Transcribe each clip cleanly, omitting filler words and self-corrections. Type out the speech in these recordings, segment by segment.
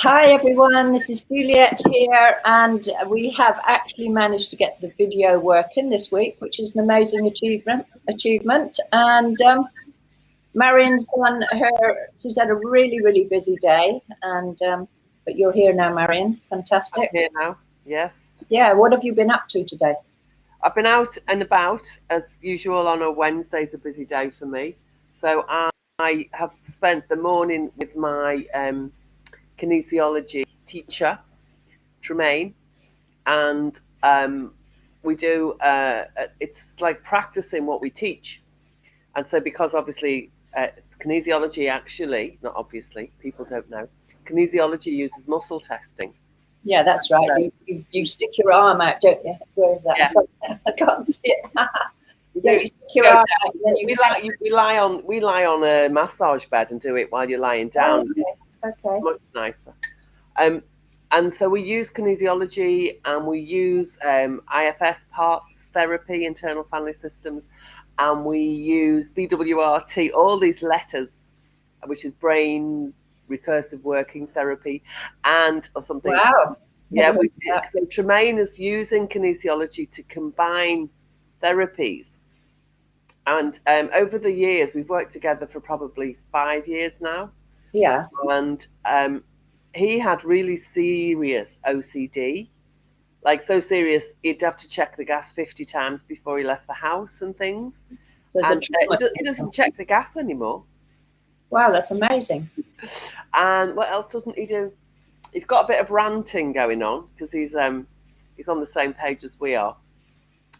Hi everyone, this is Juliet here, and we have actually managed to get the video working this week, which is an amazing achievement. And Marion's done she's had a really busy day, and but you're here now, Marion. Fantastic. I'm here now, yes. Yeah, what have you been up to today? I've been out and about as usual. On a Wednesday's a busy day for me, so I have spent the morning with my kinesiology teacher, Tremaine, and we do it's like practicing what we teach. And so because obviously kinesiology actually, not obviously, people don't know, kinesiology uses muscle testing. Yeah, that's right. You stick your arm out, don't you? Where is that? Yeah. I can't see it. Yeah, you stick your arm out, and then we lie on a massage bed and do it while you're lying down. Oh, okay. It's much nicer. And so we use kinesiology, and we use IFS parts therapy, internal family systems, and we use BWRT, all these letters, which is brain recursive working therapy, or something. Wow. Yeah, so Tremaine is using kinesiology to combine therapies. And over the years, we've worked together for probably 5 years now. Yeah. And he had really serious OCD, like so serious, he'd have to check the gas 50 times before he left the house and things. So he doesn't check the gas anymore. Wow, that's amazing. And what else doesn't he do? He's got a bit of ranting going on because he's on the same page as we are.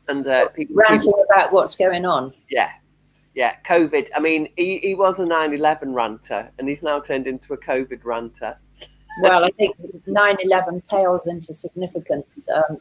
And people ranting about what's going on. Yeah, COVID. I mean, he was a 9/11 ranter, and he's now turned into a COVID ranter. Well, I think 9/11 pales into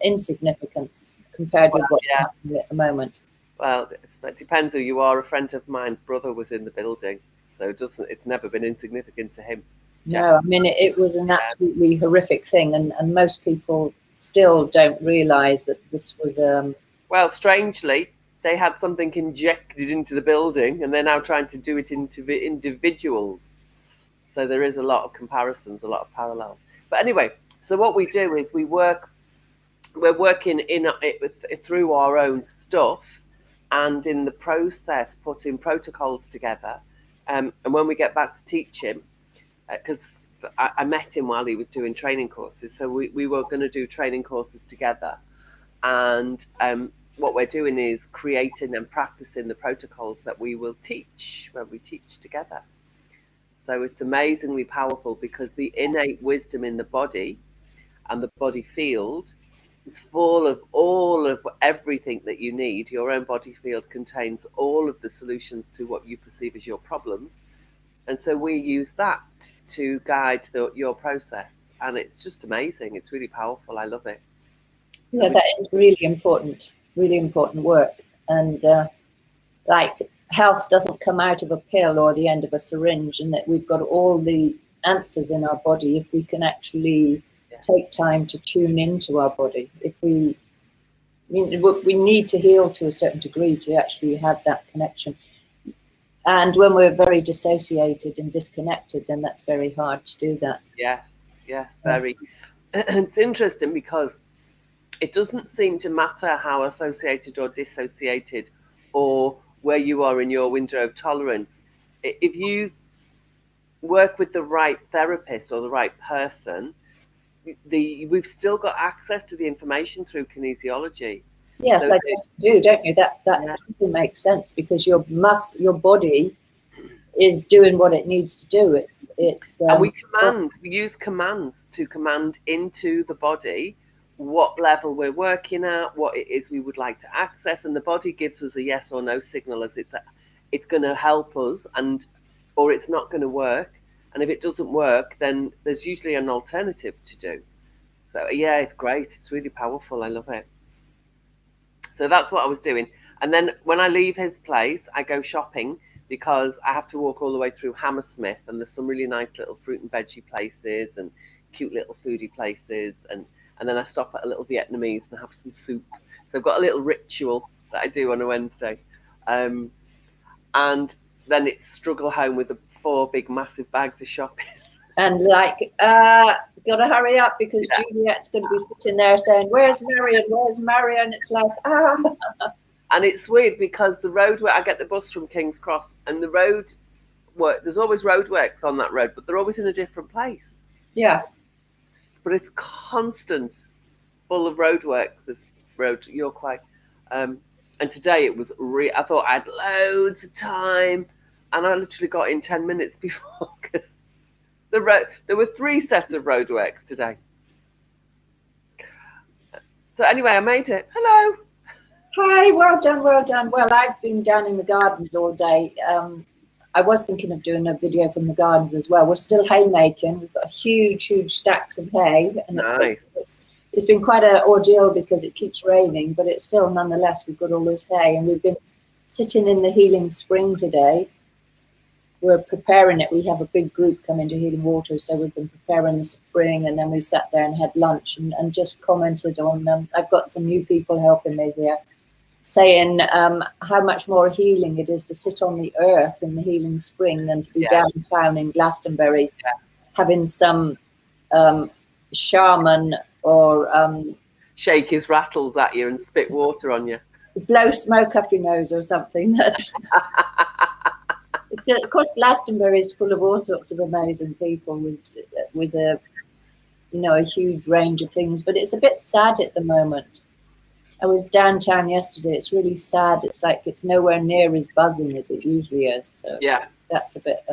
insignificance compared with what's happening at the moment. Well, it depends who you are. A friend of mine's brother was in the building, so it's never been insignificant to him. No, I mean, it was an absolutely horrific thing, and most people still don't realise that this was... Well, strangely, they had something injected into the building, and they're now trying to do it into individuals. So there is a lot of comparisons, a lot of parallels. But anyway, so what we do is we're working through our own stuff, and in the process putting protocols together. And when we get back to teaching, because I met him while he was doing training courses, so we were going to do training courses together. And what we're doing is creating and practicing the protocols that we will teach when we teach together. So it's amazingly powerful because the innate wisdom in the body and the body field is full of all of everything that you need. Your own body field contains all of the solutions to what you perceive as your problems. And so we use that to guide your process. And it's just amazing. It's really powerful. I love it. Yeah, that is really important work. And like health doesn't come out of a pill or the end of a syringe, and that we've got all the answers in our body if we can actually take time to tune into our body. We need to heal to a certain degree to actually have that connection. And when we're very dissociated and disconnected, then that's very hard to do that. Yes, very. It's interesting because it doesn't seem to matter how associated or dissociated or where you are in your window of tolerance. If you work with the right therapist or the right person, we've still got access to the information through kinesiology. Yes, so I guess you do, don't you? That totally makes sense because your body is doing what it needs to do. And we use commands to command into the body what level we're working at, what it is we would like to access, and the body gives us a yes or no signal as it's going to help us or it's not going to work. And if it doesn't work, then there's usually an alternative to do. So yeah, it's great. It's really powerful. I love it. So that's what I was doing. And then when I leave his place, I go shopping because I have to walk all the way through Hammersmith, and there's some really nice little fruit and veggie places and cute little foodie places, and then I stop at a little Vietnamese and have some soup. So I've got a little ritual that I do on a Wednesday. And then it's struggle home with the 4 big massive bags of shopping. And like, gotta hurry up because Juliet's going to be sitting there saying, "Where's Marion? Where's Marion?" It's like, And it's weird because the road where I get the bus from King's Cross, and the road work, there's always roadworks on that road, but they're always in a different place. yeah. But it's constant, full of roadworks. This road, you're quite. And today it was. I thought I had loads of time, and I literally got in 10 minutes before because there were 3 sets of roadworks today. So anyway, I made it. Hello. Hi, well done, well done. Well, I've been down in the gardens all day. I was thinking of doing a video from the gardens as well. We're still haymaking. We've got huge stacks of hay, and Nice. it's been quite an ordeal because it keeps raining, but it's still nonetheless we've got all this hay, and we've been sitting in the Healing Spring today. We're preparing it. We have a big group coming to Healing Water, so we've been preparing the spring, and then we sat there and had lunch and just commented on them. I've got some new people helping me here, saying how much more healing it is to sit on the earth in the Healing Spring than to be downtown in Glastonbury, having some shaman or shake his rattles at you and spit water on you, blow smoke up your nose or something. It's good. Of course, Glastonbury is full of all sorts of amazing people with a a huge range of things, but it's a bit sad at the moment. I was downtown yesterday. It's really sad. It's like it's nowhere near as buzzing as it usually is. So that's a bit.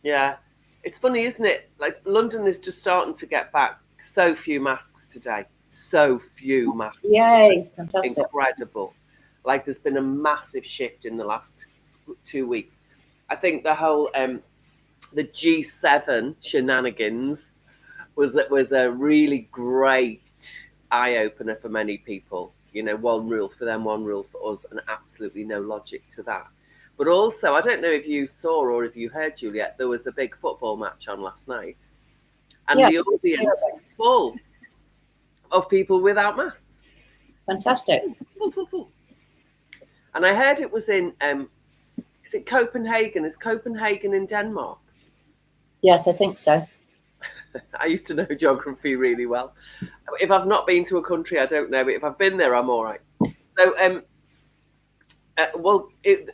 Yeah, it's funny, isn't it? Like London is just starting to get back. So few masks today. So few masks. Yay! Fantastic. Incredible. Like there's been a massive shift in the last 2 weeks. I think the whole the G7 shenanigans was a really great eye opener for many people. One rule for them, one rule for us, and absolutely no logic to that. But also, I don't know if you saw or if you heard, Juliet, there was a big football match on last night, and the audience was full of people without masks. Fantastic. Full. And I heard it was in, is it Copenhagen? Is Copenhagen in Denmark? Yes, I think so. I used to know geography really well. If I've not been to a country, I don't know. But if I've been there, I'm all right. So,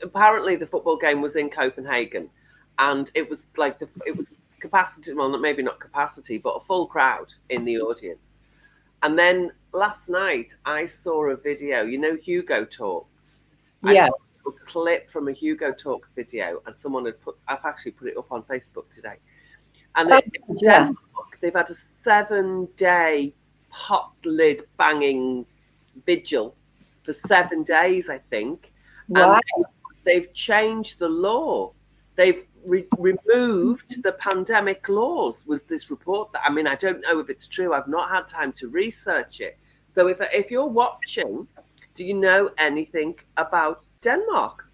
apparently the football game was in Copenhagen, and it was like it was capacity. Well, maybe not capacity, but a full crowd in the audience. And then last night, I saw a video. Hugo Talks. I saw a clip from a Hugo Talks video, and someone had I've actually put it up on Facebook today. And in Denmark, they've had a 7-day pot lid banging vigil for 7 days, I think. Wow. And they've changed the law. They've removed the pandemic laws, was this report. I don't know if it's true. I've not had time to research it. So if you're watching, do you know anything about Denmark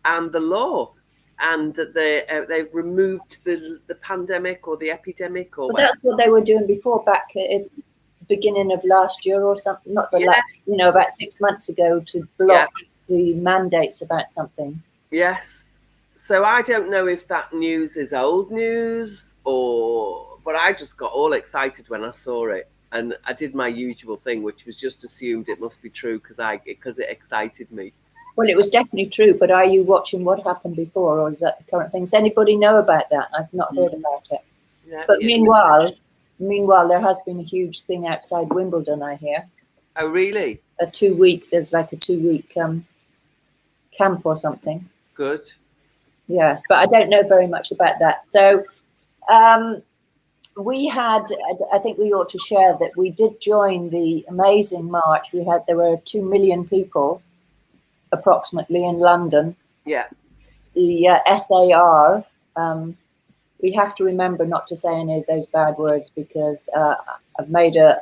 and the law? And that they've removed the pandemic or the epidemic or whatever. That's what they were doing before, back at the beginning of last year or something. Not about 6 months ago, to block the mandates about something. Yes. So I don't know if that news is old news but I just got all excited when I saw it, and I did my usual thing, which was just assumed it must be true because it excited me. Well, it was definitely true, but are you watching what happened before, or is that the current thing? Does anybody know about that? I've not heard about it. Yeah, but meanwhile, there has been a huge thing outside Wimbledon, I hear. Oh, really? There's like a 2-week camp or something. Good. Yes, but I don't know very much about that. So I think we ought to share that we did join the amazing march. There were 2 million people approximately in London. Yeah. The SAR, we have to remember not to say any of those bad words because I've made a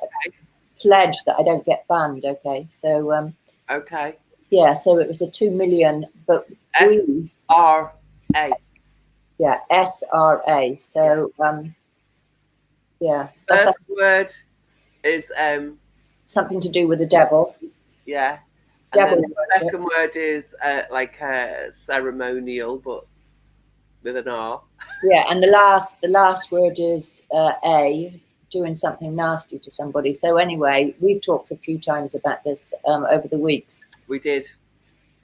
pledge that I don't get banned. Okay. So, okay. Yeah. So it was a 2 million, but SRA. Yeah. SRA. So, yeah. First word is something to do with the devil. Yeah. Devil. And the second word is like ceremonial, but with an R. Yeah, and the last word is A, doing something nasty to somebody. So anyway, we've talked a few times about this over the weeks. We did.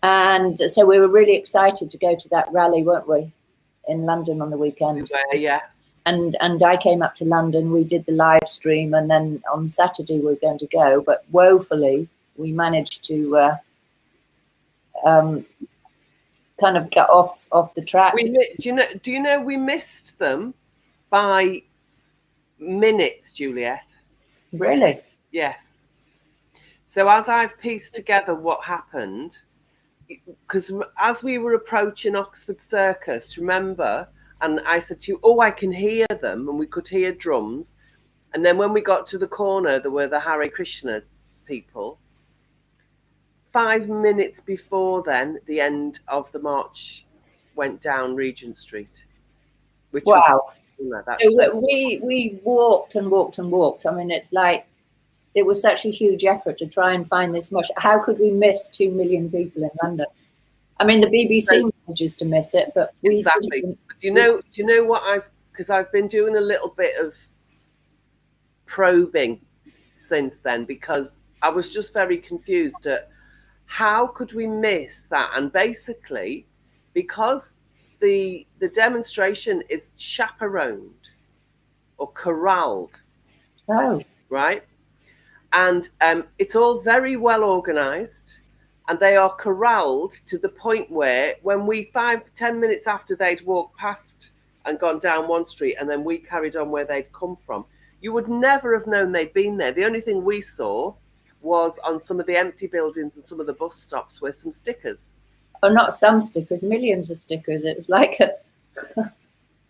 And so we were really excited to go to that rally, weren't we, in London on the weekend? We were, yes. And I came up to London, we did the live stream, and then on Saturday we were going to go, but woefully we managed to kind of get off the track. Do you know we missed them by minutes, Juliet? Really? Yes. So as I've pieced together what happened, because as we were approaching Oxford Circus, remember, and I said to you, oh, I can hear them, and we could hear drums. And then when we got to the corner, there were the Hare Krishna people. 5 minutes before then, the end of the march went down Regent Street. Which wow. Was, so we walked and walked and walked. I mean, it's like, it was such a huge effort to try and find this much. How could we miss 2 million people in London? I mean, the BBC manages to miss it, but we exactly. Didn't. Do you know what because I've been doing a little bit of probing since then, because I was just very confused at how could we miss that? And basically, because the demonstration is chaperoned or corralled, right? And it's all very well organised, and they are corralled to the point where when we 5-10 minutes after they'd walked past and gone down one street, and then we carried on where they'd come from, you would never have known they'd been there. The only thing we saw was on some of the empty buildings and some of the bus stops were some stickers. Oh, not some stickers, millions of stickers. It was like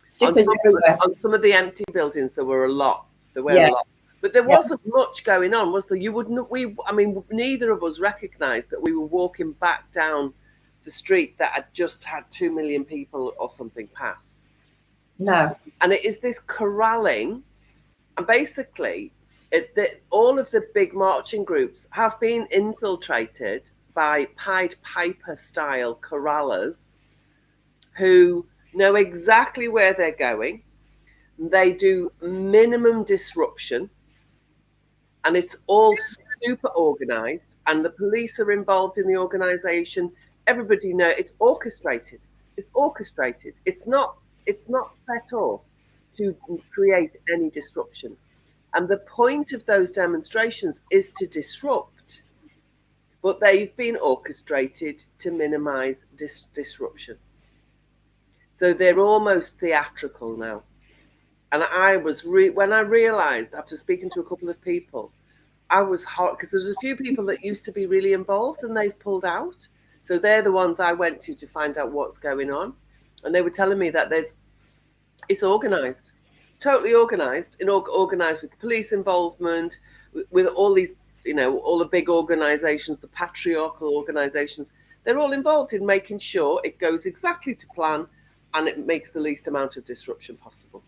stickers everywhere. On some of the empty buildings, there were a lot. There were a lot. But there wasn't much going on, was there? You wouldn't. I mean, neither of us recognised that we were walking back down the street that had just had 2 million people or something pass. No. And it is this corralling, and basically, all of the big marching groups have been infiltrated by Pied Piper style corrallers who know exactly where they're going. They do minimum disruption, and it's all super organised, and the police are involved in the organisation. Everybody knows it's orchestrated. It's orchestrated. It's not set off to create any disruption. And the point of those demonstrations is to disrupt, but they've been orchestrated to minimise disruption. So they're almost theatrical now. And I was when I realised, after speaking to a couple of people, I was hot, because there's a few people that used to be really involved and they've pulled out. So they're the ones I went to find out what's going on. And they were telling me that it's organised. It's totally organised, organised with police involvement, with all these, all the big organisations, the patriarchal organisations. They're all involved in making sure it goes exactly to plan and it makes the least amount of disruption possible.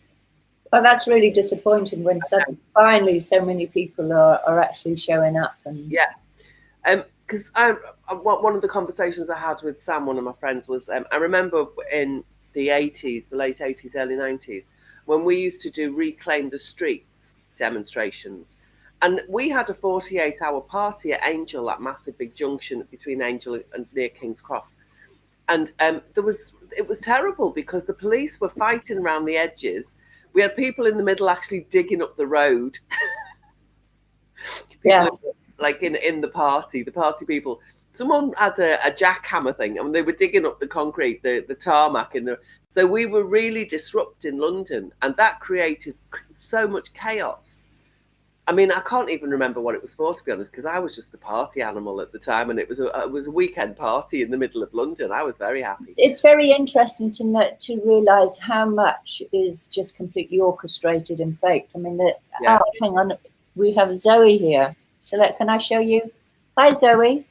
Well, that's really disappointing when suddenly, finally, so many people are actually showing up. And because one of the conversations I had with Sam, one of my friends, was I remember in the 80s, the late 80s, early 90s, when we used to do Reclaim the Streets demonstrations. And we had a 48-hour party at Angel, that massive big junction between Angel and near King's Cross. And it was terrible because the police were fighting around the edges. We had people in the middle actually digging up the road. Like in the party people. Someone had a jackhammer thing, and they were digging up the concrete, the tarmac so we were really disrupting London, and that created so much chaos. I mean, I can't even remember what it was for, to be honest, because I was just the party animal at the time, and it was a weekend party in the middle of London. I was very happy. It's very interesting to realise how much is just completely orchestrated and faked. I mean, hang on, we have Zoe here. So can I show you? Hi, Zoe.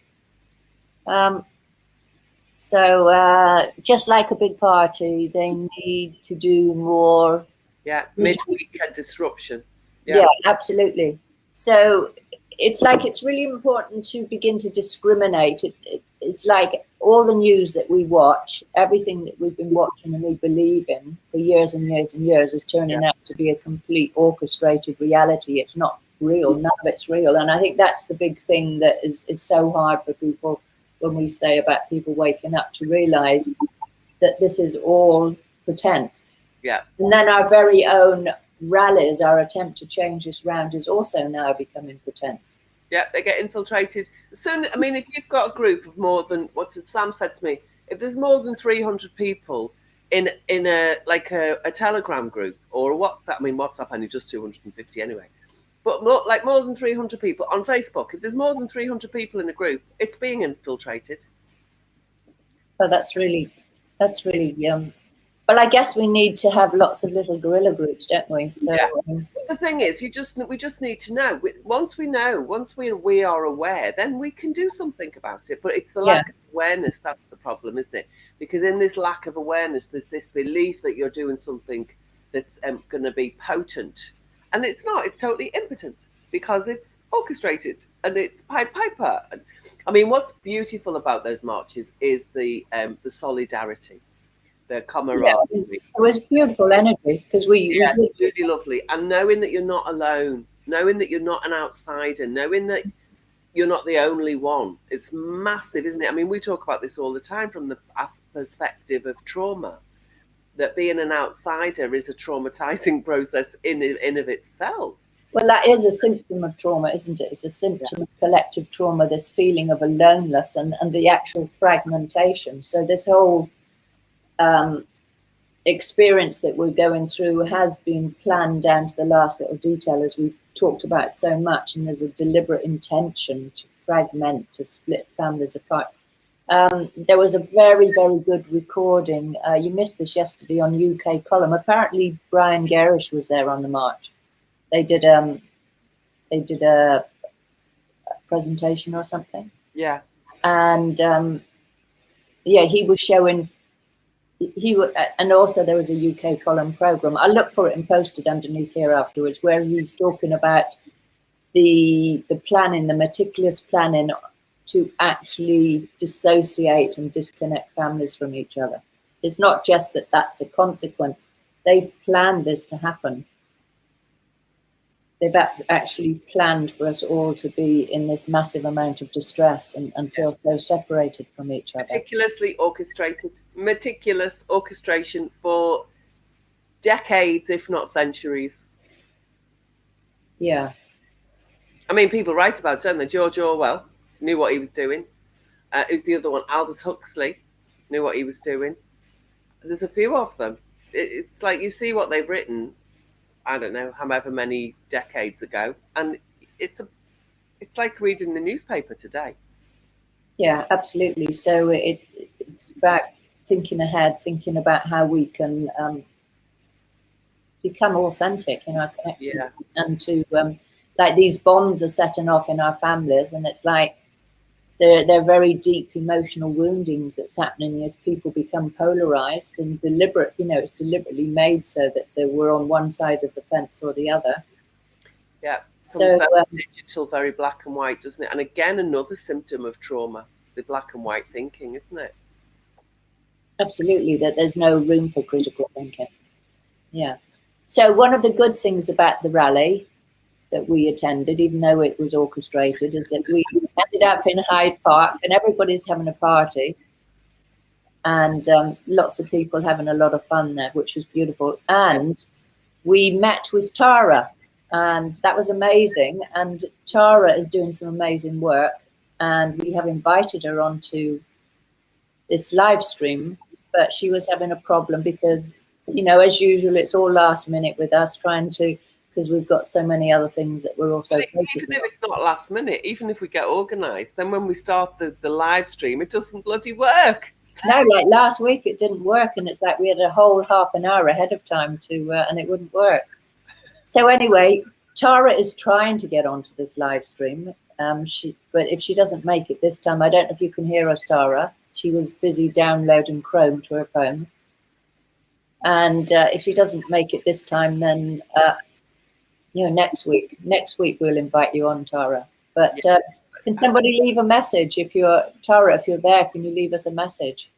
So just like a big party, they need to do more. Yeah, mid-weekend disruption. Yeah, absolutely. So it's like it's really important to begin to discriminate. It's like all the news that we watch, everything that we've been watching and we believe in for years and years and years is turning out to be a complete orchestrated reality. It's not real. None of it's real. And I think that's the big thing that is so hard for people when we say about people waking up, to realize that this is all pretense. Yeah. And then our very own rallies, our attempt to change this round, is also now becoming pretense. Yeah, they get infiltrated. So, I mean, if you've got a group of more than, what did Sam said to me, if there's more than 300 people in a Telegram group or a WhatsApp, I mean, WhatsApp only just 250 anyway, but more than 300 people on Facebook, if there's more than 300 people in a group, it's being infiltrated. So that's really well, I guess we need to have lots of little guerrilla groups, don't we? So the thing is, we just need to know. Once we are aware, then we can do something about it. But it's the lack of awareness that's the problem, isn't it? Because in this lack of awareness, there's this belief that you're doing something that's going to be potent, and it's not. It's totally impotent because it's orchestrated and it's Pied Piper. I mean, what's beautiful about those marches is the solidarity. The camaraderie. It was beautiful energy because we it's really lovely, and knowing that you're not alone, knowing that you're not an outsider, knowing that you're not the only one, it's massive, isn't it? I mean, we talk about this all the time from the perspective of trauma, that being an outsider is a traumatizing process in of itself. Well, that is a symptom of trauma, isn't it? It's a symptom of collective trauma, this feeling of aloneness and the actual fragmentation. So this whole experience that we're going through has been planned down to the last little detail, as we've talked about so much, and there's a deliberate intention to fragment, to split families apart. There was a very, very good recording. You missed this yesterday on UK Column. Apparently Brian Garish was there on the march. They did a presentation or something. Yeah. And he was showing. And also there was a UK Column program. I'll look for it and post it underneath here afterwards, where he's talking about the planning, the meticulous planning to actually dissociate and disconnect families from each other. It's not just that that's a consequence. They've planned this to happen. They've actually planned for us all to be in this massive amount of distress and feel so separated from each other. Meticulously orchestrated, meticulous orchestration for decades, if not centuries. Yeah. I mean, people write about it, don't they? George Orwell knew what he was doing. Who's the other one? Aldous Huxley knew what he was doing. There's a few of them. It's like you see what they've written, I don't know, however many decades ago, and it's like reading the newspaper today. Yeah, absolutely. So it's about thinking ahead, thinking about how we can become authentic in our connection, and to like these bombs are setting off in our families, and it's like they're very deep emotional woundings that's happening as people become polarized and deliberate. It's deliberately made so that we're on one side of the fence or the other. Yeah. So digital, very black and white, doesn't it? And again, another symptom of trauma, the black and white thinking, isn't it? Absolutely, that there's no room for critical thinking. Yeah. So one of the good things about the rally that we attended, even though it was orchestrated, is that we ended up in Hyde Park and everybody's having a party, and lots of people having a lot of fun there, which was beautiful. And we met with Tara, and that was amazing. And Tara is doing some amazing work, and we have invited her onto this live stream, but she was having a problem because, as usual, it's all last minute with us because we've got so many other things that we're also focusing on. Even if it's not last minute, even if we get organised, then when we start the live stream, it doesn't bloody work. No, like last week it didn't work, and it's like we had a whole half an hour ahead of time and it wouldn't work. So anyway, Tara is trying to get onto this live stream. But if she doesn't make it this time, I don't know if you can hear us, Tara. She was busy downloading Chrome to her phone. And if she doesn't make it this time, then next week we'll invite you on, Tara. But can somebody leave a message? If you're Tara, if you're there, can you leave us a message?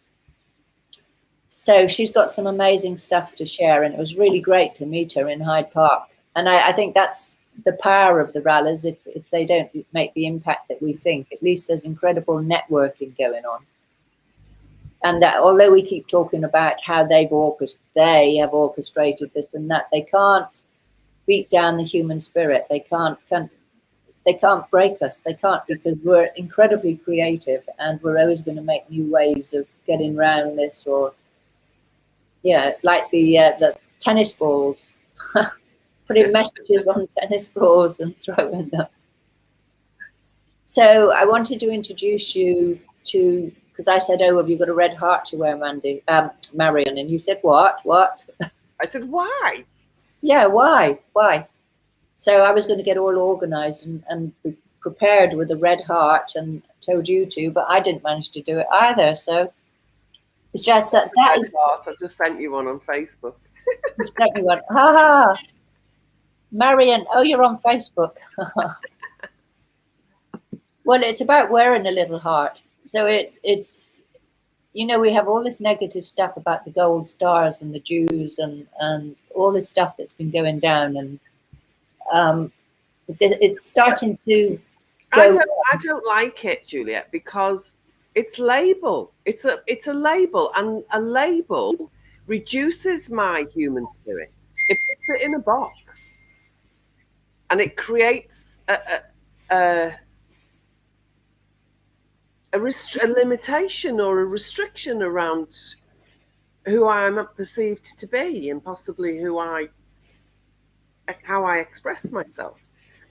So she's got some amazing stuff to share, and it was really great to meet her in Hyde Park. And I think that's the power of the rallies. If they don't make the impact that we think, at least there's incredible networking going on. And that, although we keep talking about how they have orchestrated this and that, they can't beat down the human spirit. They can't break us. They can't, because we're incredibly creative, and we're always going to make new ways of getting around this. Or like the tennis balls, putting messages on tennis balls and throwing them. So I wanted to introduce you to, because I said, oh, have you got a red heart to wear, Marion? And you said, what? I said, why? Yeah, why? So I was going to get all organized and be prepared with a red heart and told you to, but I didn't manage to do it either. So it's just that is. I just sent you one on Facebook. You sent me one. Ha! Marion, oh, you're on Facebook. Well, it's about wearing a little heart. So it's, we have all this negative stuff about the gold stars and the Jews and all this stuff that's been going down, and it's starting to go. I don't like it, Juliet, because it's label. It's a label, and a label reduces my human spirit. It puts it in a box, and it creates a limitation or a restriction around who I'm perceived to be, and possibly how I express myself.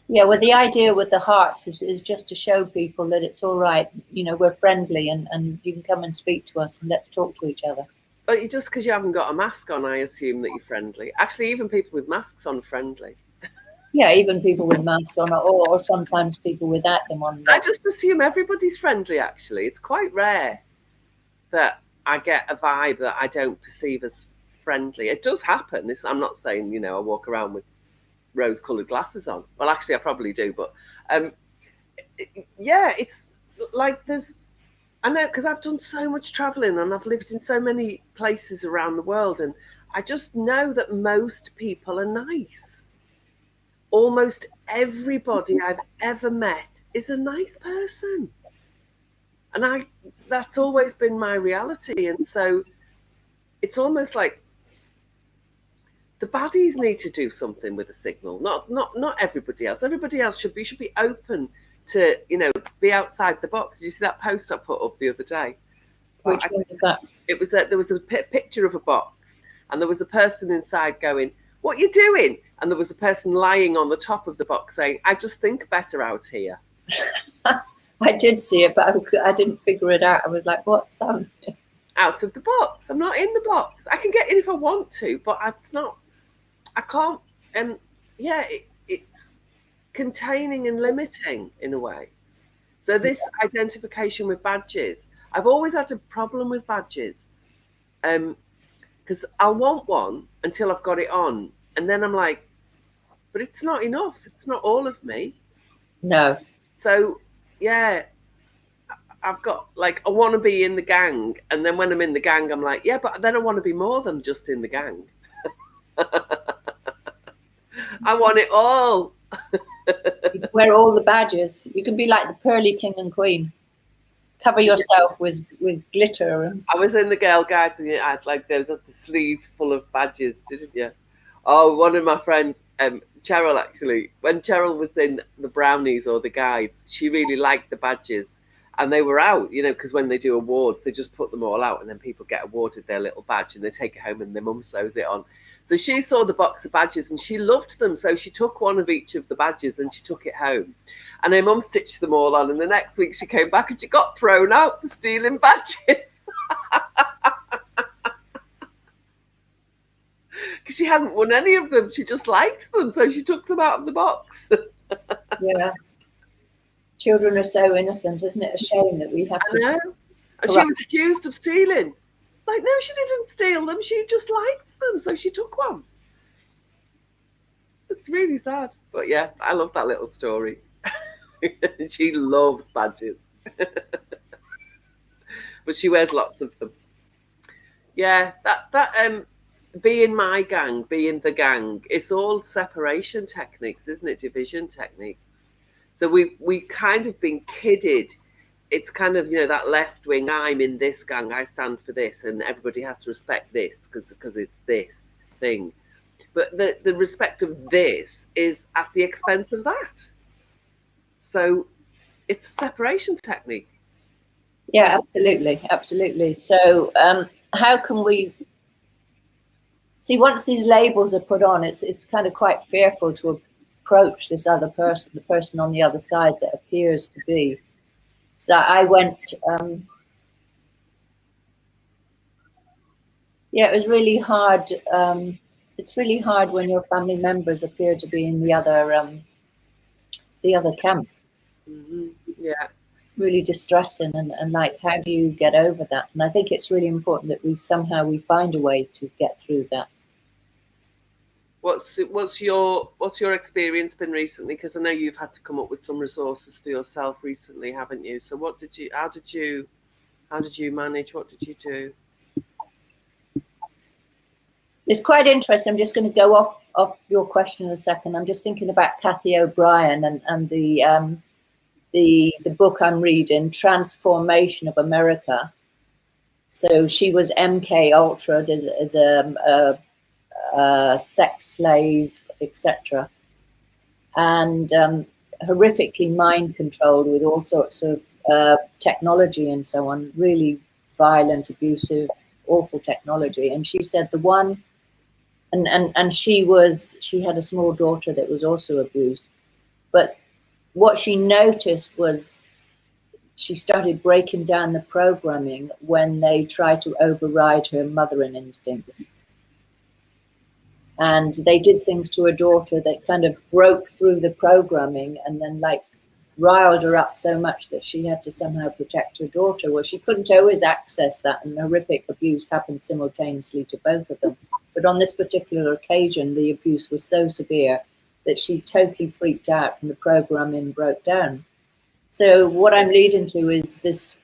Yeah, well, the idea with the hearts is just to show people that it's all right. We're friendly, and you can come and speak to us, and let's talk to each other. But just because you haven't got a mask on, I assume that you're friendly. Actually, even people with masks on are friendly. Yeah, even people with masks on, or sometimes people without them on. I just assume everybody's friendly, actually. It's quite rare that I get a vibe that I don't perceive as friendly. It does happen. I'm not saying, I walk around with rose-coloured glasses on. Well, actually, I probably do. But, it's like I know, because I've done so much travelling and I've lived in so many places around the world, and I just know that most people are nice. Almost everybody I've ever met is a nice person. And that's always been my reality. And so it's almost like the baddies need to do something with the signal. Not everybody else. Everybody else should be open to, be outside the box. Did you see that post I put up the other day? Which one was that? It was that there was a picture of a box, and there was a person inside going, "What you doing?" And there was a person lying on the top of the box saying, "I just think better out here." I did see it, but I didn't figure it out. I was like, what's that? Out of the box. I'm not in the box. I can get in if I want to, but I can't. And it's containing and limiting in a way. So this identification with badges, I've always had a problem with badges. Because I'll want one until I've got it on. And then I'm like, but it's not enough. It's not all of me. No. So, I've got, I want to be in the gang. And then when I'm in the gang, I'm like, yeah, but then I want to be more than just in the gang. I want it all. You can wear all the badges. You can be like the pearly king and queen. Cover yourself with glitter. I was in the Girl Guides, and you had there was the sleeve full of badges, didn't you? Oh, one of my friends, Cheryl, actually, when Cheryl was in the Brownies or the Guides, she really liked the badges, and they were out, because when they do awards, they just put them all out, and then people get awarded their little badge, and they take it home, and their mum sews it on. So she saw the box of badges, and she loved them, so she took one of each of the badges, and she took it home. And her mum stitched them all on, and the next week she came back, and she got thrown out for stealing badges. Because she hadn't won any of them. She just liked them, so she took them out of the box. Yeah. Children are so innocent, isn't it? A shame that we have to... I know. And she was accused of stealing. No, she didn't steal them. She just liked them, so she took one. It's really sad. But yeah, I love that little story. She loves badges. But she wears lots of them. Yeah, that be in my gang, be in the gang. It's all separation techniques, isn't it? Division techniques. So we kind of been kidded. It's kind of, that left wing. I'm in this gang. I stand for this, and everybody has to respect this because it's this thing. But the respect of this is at the expense of that. So it's a separation technique. Yeah, absolutely. So how can we see, once these labels are put on, it's kind of quite fearful to approach this other person, the person on the other side that appears to be. So I went, it was really hard. It's really hard when your family members appear to be in the other camp. Mm-hmm. Yeah. Really distressing, and like, how do you get over that? And I think it's really important that we find a way to get through that. What's your experience been recently? Because I know you've had to come up with some resources for yourself recently, haven't you? So how did you manage? What did you do? It's quite interesting. I'm just going to go off your question in a second. I'm just thinking about Kathy O'Brien and the book I'm reading, Transformation of America. So she was MK Ultra as a sex slave, etc., and horrifically mind controlled with all sorts of technology and so on. Really violent, abusive, awful technology. And she said the one, and she had a small daughter that was also abused, but what she noticed was she started breaking down the programming when they tried to override her mothering instincts. And they did things to her daughter that kind of broke through the programming and then riled her up so much that she had to somehow protect her daughter. Well, she couldn't always access that, and horrific abuse happened simultaneously to both of them. But on this particular occasion, the abuse was so severe that she totally freaked out and the programming broke down. So what I'm leading to is this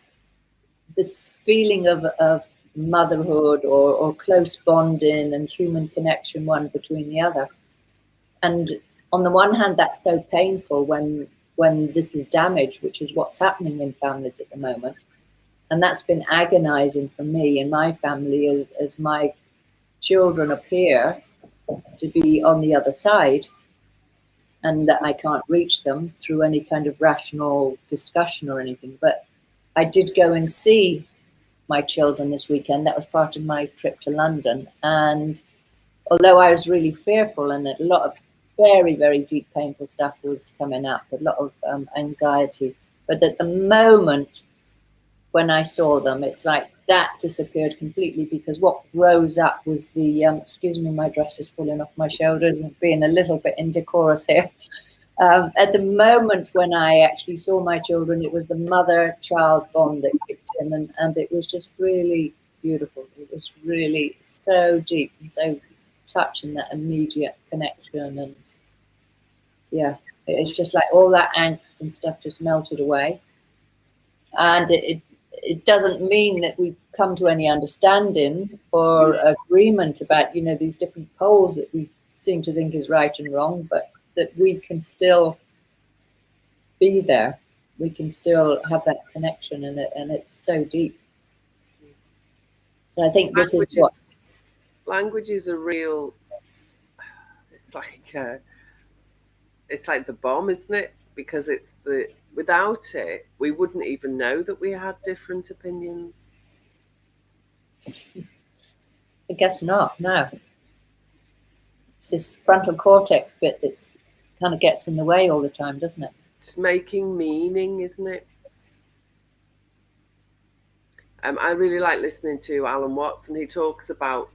feeling of motherhood or close bonding and human connection one between the other. And on the one hand, that's so painful when this is damaged, which is what's happening in families at the moment. And that's been agonizing for me and my family as my children appear to be on the other side, and that I can't reach them through any kind of rational discussion or anything. But I did go and see my children this weekend. That was part of my trip to London. And although I was really fearful and a lot of very, very deep, painful stuff was coming up, a lot of anxiety. But at the moment when I saw them, it's like that disappeared completely, because what rose up was the, excuse me, my dress is falling off my shoulders and being a little bit indecorous here. At the moment when I actually saw my children, it was the mother-child bond that kicked in, and it was just really beautiful. It was really so deep and so touching, that immediate connection. And yeah, it's just like all that angst and stuff just melted away. And it doesn't mean that we come to any understanding or agreement about, these different poles that we seem to think is right and wrong, but that we can still be there. We can still have that connection, and it's so deep. So I think this is what language is a real. It's like the bomb, isn't it? Because without it, we wouldn't even know that we had different opinions. I guess not. No. It's this frontal cortex bit that's kind of gets in the way all the time, doesn't it? It's making meaning, isn't it? I really like listening to Alan Watts, and he talks about,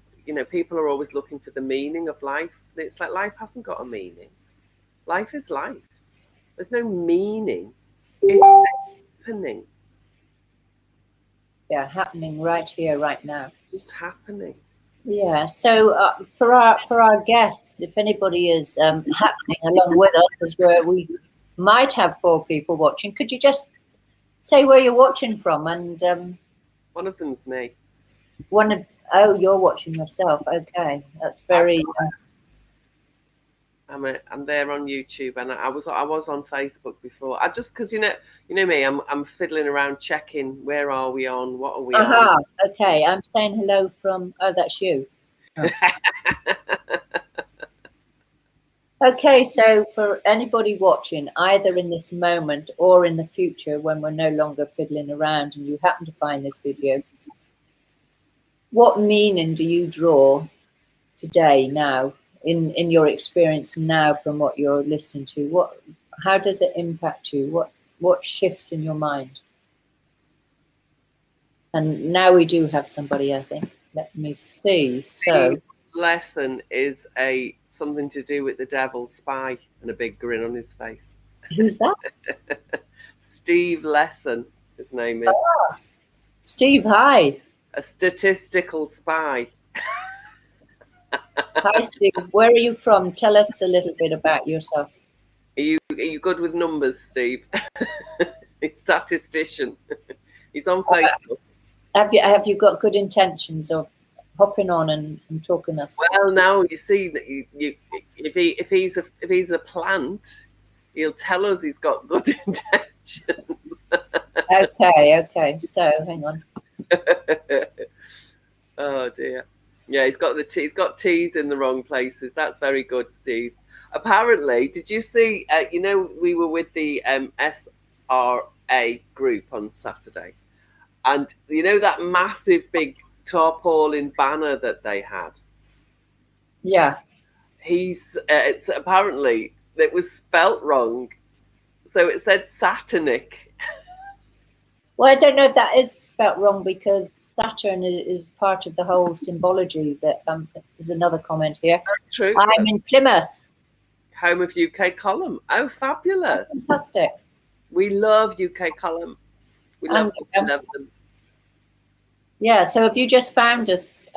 people are always looking for the meaning of life. It's like life hasn't got a meaning. Life is life. There's no meaning. It's happening. Yeah, happening right here, right now. It's just happening. Yeah. So for our guests, if anybody is happening along with us, is where we might have 4 people watching. Could you just say where you're watching from? And One of them's me. oh, you're watching yourself. Okay, that's very. I'm there on YouTube, and I was on Facebook before. I just because you know me, I'm fiddling around checking where are we on, what are we on. Okay, I'm saying hello from. Oh, that's you. Oh. Okay, so for anybody watching, either in this moment or in the future when we're no longer fiddling around and you happen to find this video, what meaning do you draw today, now, in your experience now from what you're listening to? How does it impact you? What shifts in your mind? And now we do have somebody, I think. Let me see. So lesson is something to do with the devil's spy and a big grin on his face. Who's that? Steve Lesson, his name is. Oh, Steve, hi. A statistical spy. Hi, Steve. Where are you from? Tell us a little bit about yourself. Are you good with numbers, Steve? He's a statistician. He's on Facebook. Have you got good intentions of hopping on and talking us? Well, now you see that if he's a plant, he'll tell us he's got good intentions. Okay. So hang on. Oh dear. Yeah, he's got T's in the wrong places. That's very good, Steve. Apparently, did you see? We were with the SRA group on Saturday, and you know that massive big tarpaulin banner that they had. Yeah. It's apparently it was spelt wrong, so it said Satanic. Well, I don't know if that is spelt wrong because Saturn is part of the whole symbology. That there's another comment here. That's true. I'm in Plymouth, home of UK Column. Oh, fabulous! Fantastic. We love UK Column. We love them. Yeah. So have you just found us,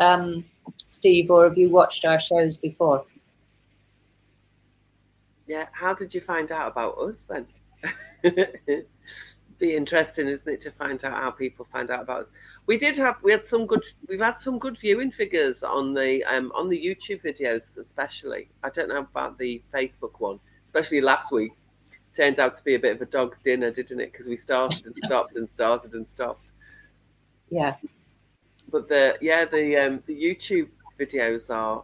Steve, or have you watched our shows before? Yeah. How did you find out about us then? Be interesting, isn't it, to find out how people find out about us? We've had some good viewing figures on the YouTube videos, especially. I don't know about the Facebook one, especially last week. Turned out to be a bit of a dog's dinner, didn't it? Because we started and stopped and started and stopped. Yeah. But the YouTube videos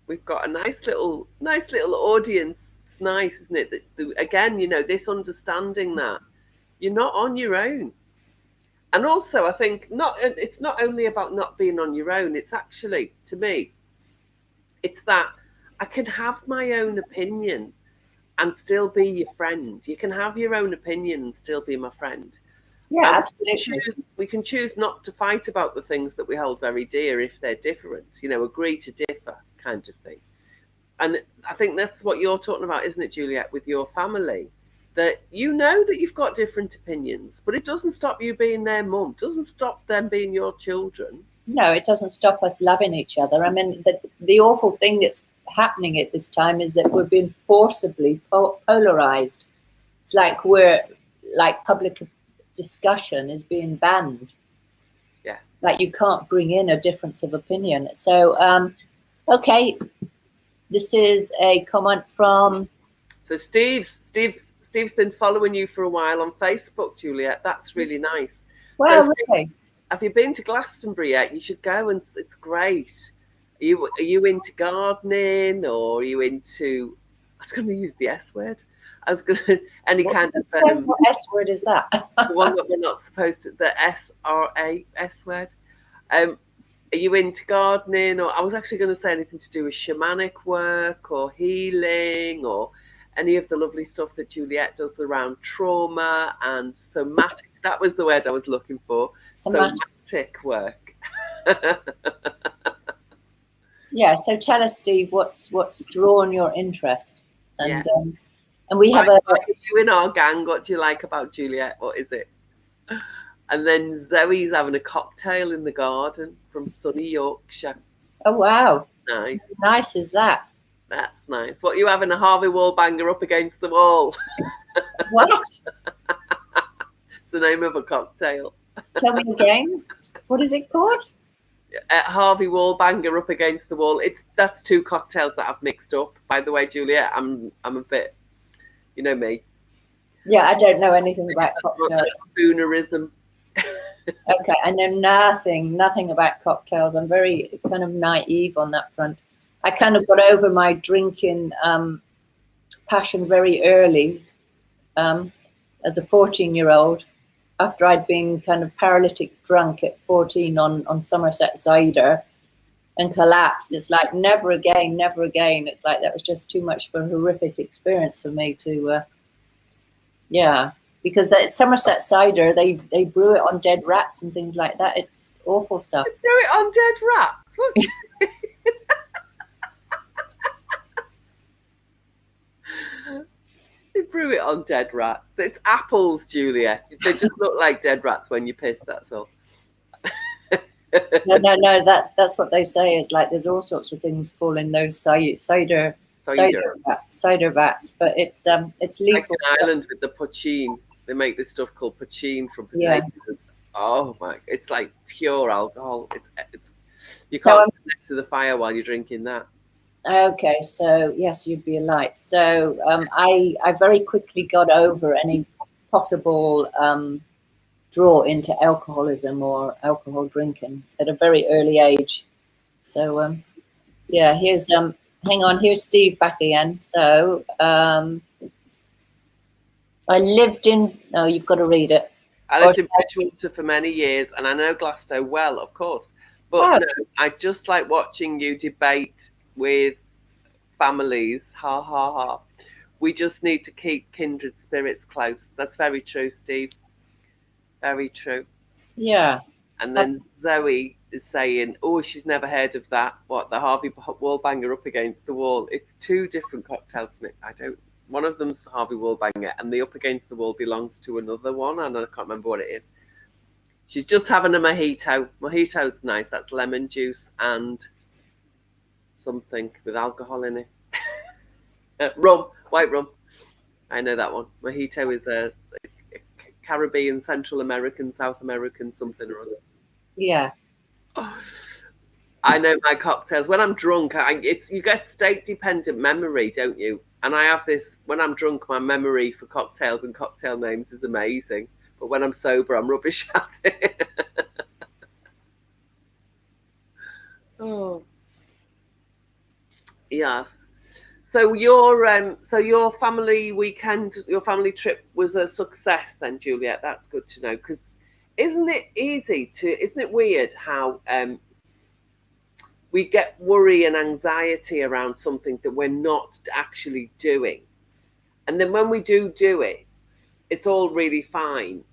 we've got a nice little audience. It's nice, isn't it? That again, this understanding that you're not on your own. And also, I think it's not only about not being on your own. It's actually, to me, it's that I can have my own opinion and still be your friend. You can have your own opinion and still be my friend. Yeah, absolutely. We can choose not to fight about the things that we hold very dear if they're different. Agree to differ, kind of thing. And I think that's what you're talking about, isn't it, Juliet, with your family? That that you've got different opinions, but it doesn't stop you being their mum. It doesn't stop them being your children. No, it doesn't stop us loving each other. I mean, the awful thing that's happening at this time is that we're being forcibly polarized. It's like public discussion is being banned. Yeah. Like you can't bring in a difference of opinion. So, okay. This is a comment from... So Steve's been following you for a while on Facebook, Juliet. That's really nice. Well, so, okay. Have you been to Glastonbury yet? You should go, and it's great. Are you into gardening, or are you into... I was going to use the S word. I was going to... What S word is that? The one that we're not supposed to... The SRA S word. Are you into gardening? Or I was actually going to say anything to do with shamanic work or healing or any of the lovely stuff that Juliet does around trauma and somatic. That was the word I was looking for. Somatic work. Yeah. So tell us, Steve, what's drawn your interest? And and we have Are you in our gang? What do you like about Juliet? What is it? And then Zoe's having a cocktail in the garden from sunny Yorkshire. Oh, wow. Nice. How nice is that? That's nice. What, you having a Harvey Wallbanger up against the wall? What? It's the name of a cocktail. Tell me again. What is it called? Harvey Wallbanger up against the wall. That's two cocktails that I've mixed up. By the way, Juliet, I'm a bit, you know me. Yeah, I don't know anything about cocktails. Spoonerism. Okay, I know nothing about cocktails. I'm very kind of naive on that front. I kind of got over my drinking passion very early, as a 14-year-old, after I'd been kind of paralytic drunk at 14 on Somerset cider and collapsed. It's like never again, never again. It's like that was just too much of a horrific experience for me to, yeah. Because at Somerset cider, they brew it on dead rats and things like that. It's awful stuff. They brew it on dead rats? What? They brew it on dead rats. It's apples, Juliet. They just look like dead rats when you piss, that's all. No. That's what they say. Is like there's all sorts of things fall in those cider vats, but it's lethal. Like in Ireland with the poachine, they make this stuff called poachine from potatoes. Yeah. Oh my! It's like pure alcohol. It's you can't sit next to the fire while you're drinking that. Okay, so yes, you'd be a light. So I very quickly got over any possible draw into alcoholism or alcohol drinking at a very early age. So yeah, here's hang on, here's Steve back again. So I lived in, no, you've got to read it. I lived in Bridgewater for many years, and I know Glasgow well, of course. But no, I just like watching you debate with families. Ha ha ha. We just need to keep kindred spirits close. That's very true, Steve. Very true. Yeah. And then Zoe is saying, oh, she's never heard of that. What, the Harvey Wallbanger up against the wall? It's two different cocktails. One of them's Harvey Wallbanger, and the up against the wall belongs to another one, and I can't remember what it is. She's just having a mojito. Mojito's nice. That's lemon juice and something with alcohol in it. Rum, white rum. I know that one. Mojito is a Caribbean, Central American, South American, something or other. Yeah. I know my cocktails. When I'm drunk, you get state-dependent memory, don't you? And I have this, when I'm drunk, my memory for cocktails and cocktail names is amazing. But when I'm sober, I'm rubbish at it. Oh. Yes. So your family weekend, your family trip was a success then, Juliet. That's good to know. Because isn't it weird how we get worry and anxiety around something that we're not actually doing. And then when we do it, it's all really fine.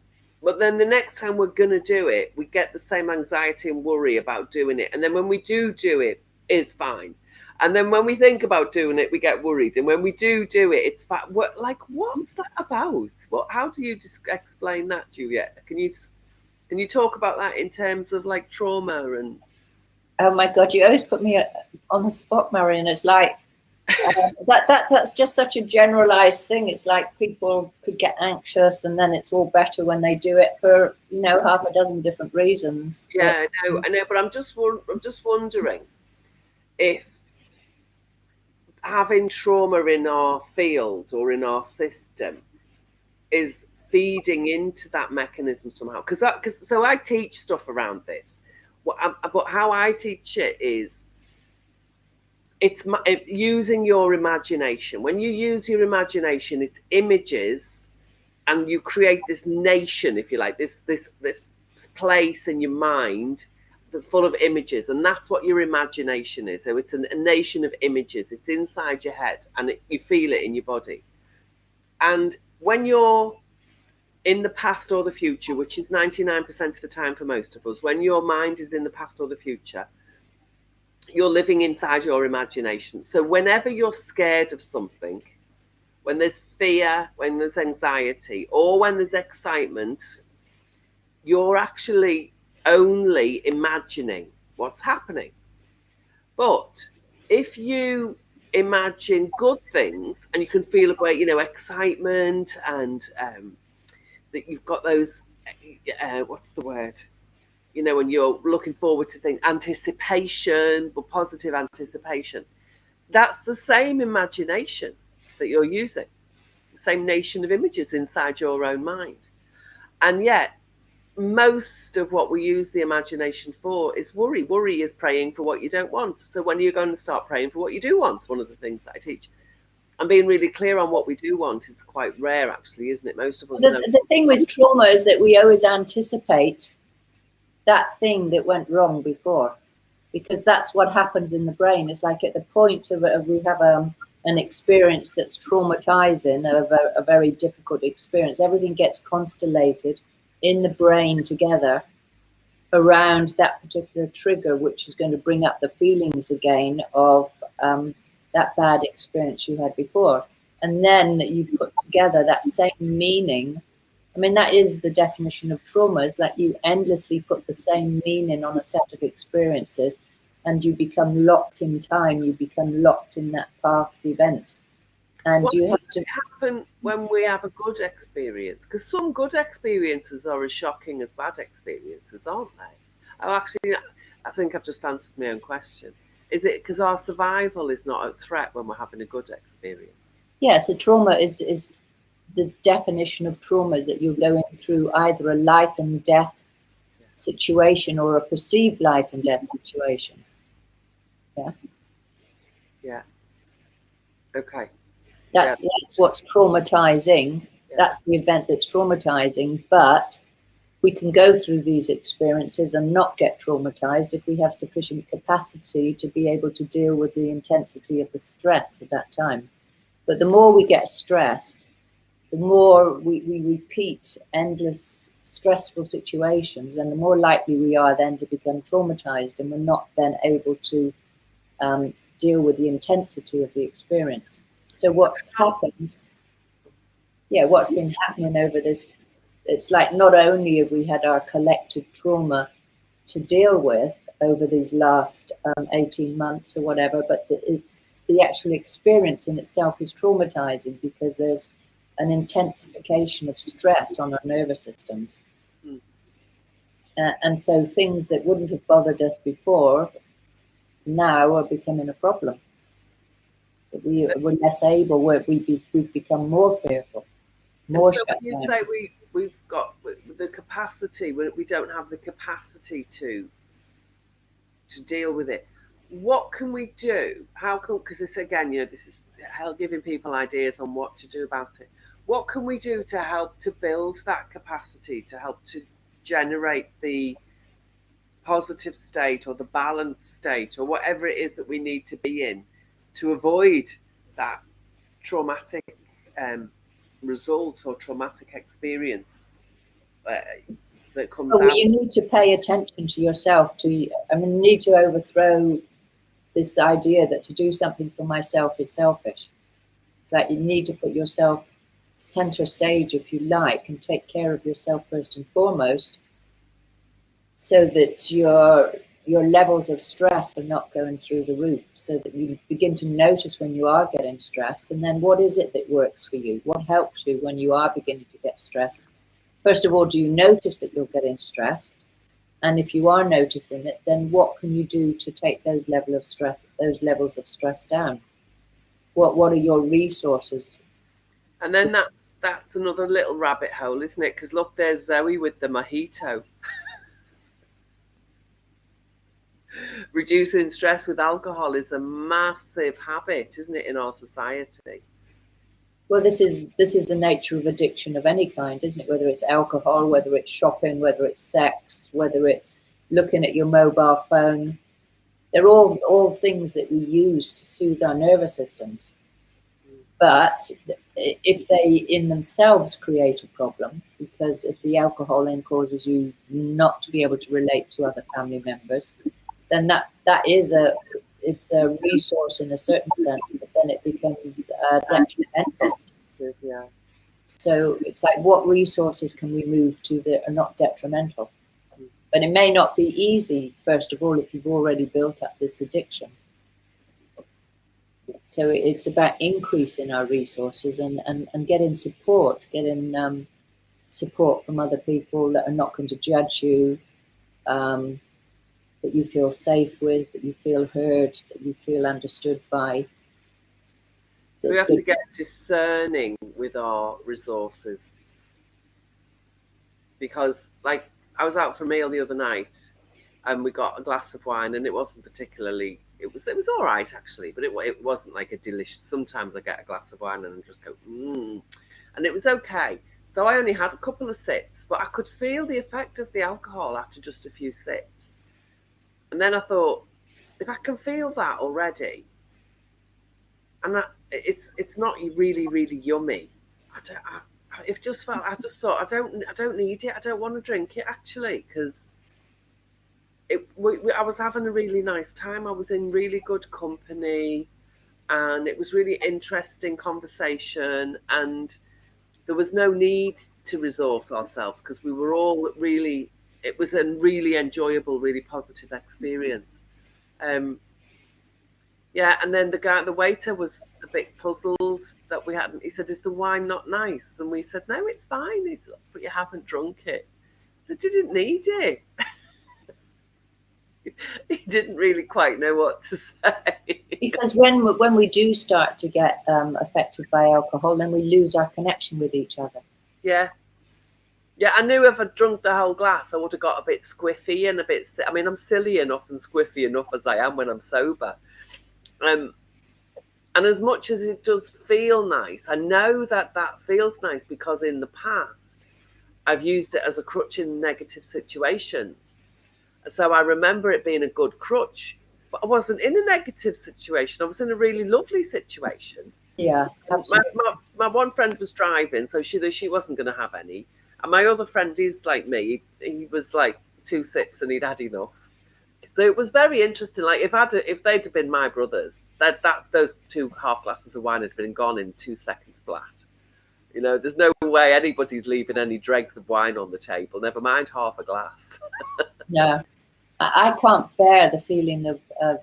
But then the next time we're going to do it, we get the same anxiety and worry about doing it. And then when we do it, it's fine. And then when we think about doing it, we get worried. And when we do it, it's fine. What's that about? How do you explain that, Juliet? Can you talk about that in terms of like trauma and... Oh my God, you always put me on the spot, Marion. It's like, that's just such a generalized thing. It's like people could get anxious and then it's all better when they do it for, half a dozen different reasons. Yeah, I know, but I'm just wondering if having trauma in our field or in our system is feeding into that mechanism somehow. So I teach stuff around this. But how I teach it is it's using your imagination. When you use your imagination, it's images, and you create this nation, if you like, this place in your mind that's full of images, and that's what your imagination is. So it's a nation of images. It's inside your head, and you feel it in your body. And when you're in the past or the future, which is 99% of the time for most of us, when your mind is in the past or the future, you're living inside your imagination. So whenever you're scared of something, when there's fear, when there's anxiety, or when there's excitement, you're actually only imagining what's happening. But if you imagine good things, and you can feel a great, you know, excitement, and that you've got those, what's the word? You know, when you're looking forward to things, anticipation, but positive anticipation. That's the same imagination that you're using, the same nation of images inside your own mind. And yet, most of what we use the imagination for is worry. Worry is praying for what you don't want. So when are you going to start praying for what you do want? It's one of the things that I teach. And being really clear on what we do want is quite rare, actually, isn't it? Most of us know. The thing with trauma is that we always anticipate that thing that went wrong before, because that's what happens in the brain. It's like at the point of we have an experience that's traumatizing, a very difficult experience, everything gets constellated in the brain together around that particular trigger, which is going to bring up the feelings again of that bad experience you had before. And then you put together that same meaning. I mean, that is the definition of trauma, is that you endlessly put the same meaning on a set of experiences, and you become locked in time, you become locked in that past event. And what you have to happen when we have a good experience? Because some good experiences are as shocking as bad experiences, aren't they? Oh, actually, I think I've just answered my own question. Is it because our survival is not at threat when we're having a good experience? yeah, so trauma is the definition of trauma is that you're going through either a life and death situation or a perceived life and death situation. Yeah. Yeah. Okay. That's what's traumatizing. Yeah. That's the event that's traumatizing. But we can go through these experiences and not get traumatized if we have sufficient capacity to be able to deal with the intensity of the stress at that time. But the more we get stressed, the more we repeat endless stressful situations, and the more likely we are then to become traumatized, and we're not then able to deal with the intensity of the experience. So what's happened, what's been happening over this, it's like not only have we had our collective trauma to deal with over these last 18 months or whatever, but it's the actual experience in itself is traumatizing, because there's an intensification of stress on our nervous systems. And so things that wouldn't have bothered us before now are becoming a problem. We're less able, we've become more fearful, more so shut you down. say we've got the capacity, we don't have the capacity to deal with it. What can we do? How can, because this again, this is giving people ideas on what to do about it. What can we do to help to build that capacity, to help to generate the positive state or the balanced state or whatever it is that we need to be in to avoid that traumatic result or traumatic experience that comes out? You need to pay attention to yourself. You need to overthrow this idea that to do something for myself is selfish. It's like you need to put yourself center stage, if you like, and take care of yourself first and foremost, so that your levels of stress are not going through the roof, so that you begin to notice when you are getting stressed, and then what is it that works for you? What helps you when you are beginning to get stressed? First of all, do you notice that you're getting stressed? And if you are noticing it, then what can you do to take those levels of stress down? What are your resources? And then that's another little rabbit hole, isn't it? Because look, there's Zoe with the mojito. Reducing stress with alcohol is a massive habit, isn't it, in our society? Well, this is the nature of addiction of any kind, isn't it? Whether it's alcohol, whether it's shopping, whether it's sex, whether it's looking at your mobile phone. They're all things that we use to soothe our nervous systems. But if they in themselves create a problem, because if the alcohol then causes you not to be able to relate to other family members, then that is it's a resource in a certain sense, but then it becomes detrimental. Yeah. So it's like, what resources can we move to that are not detrimental? But it may not be easy, first of all, if you've already built up this addiction. So it's about increasing our resources and getting support, support from other people that are not going to judge you, that you feel safe with, that you feel heard, that you feel understood by. So we have to get discerning with our resources. Because, like, I was out for a meal the other night and we got a glass of wine, and it wasn't particularly, it was all right actually, but it wasn't like a delicious. Sometimes I get a glass of wine and I just go, and it was okay. So I only had a couple of sips, but I could feel the effect of the alcohol after just a few sips. And then I thought, if I can feel that already, and it's not really, really yummy. I just thought I don't need it. I don't want to drink it actually, because I was having a really nice time. I was in really good company, and it was really interesting conversation, and there was no need to resource ourselves because we were all really. It was a really enjoyable, really positive experience. Yeah, and then the waiter was a bit puzzled that we hadn't. He said, "Is the wine not nice?" And we said, "No, it's fine." He said, "But you haven't drunk it." I didn't need it. He didn't really quite know what to say. Because when we do start to get affected by alcohol, then we lose our connection with each other. Yeah. Yeah, I knew if I'd drunk the whole glass, I would have got a bit squiffy and a bit. I mean, I'm silly enough and squiffy enough as I am when I'm sober. And as much as it does feel nice, I know that feels nice because in the past, I've used it as a crutch in negative situations. So I remember it being a good crutch, but I wasn't in a negative situation. I was in a really lovely situation. Yeah, absolutely. My one friend was driving, so she wasn't going to have any. And my other friend is like me. He was like 2 sips and he'd had enough. So it was very interesting. Like if they'd have been my brothers, those 2 half glasses of wine had been gone in 2 seconds flat. You know, there's no way anybody's leaving any dregs of wine on the table. Never mind half a glass. No, I can't bear the feeling of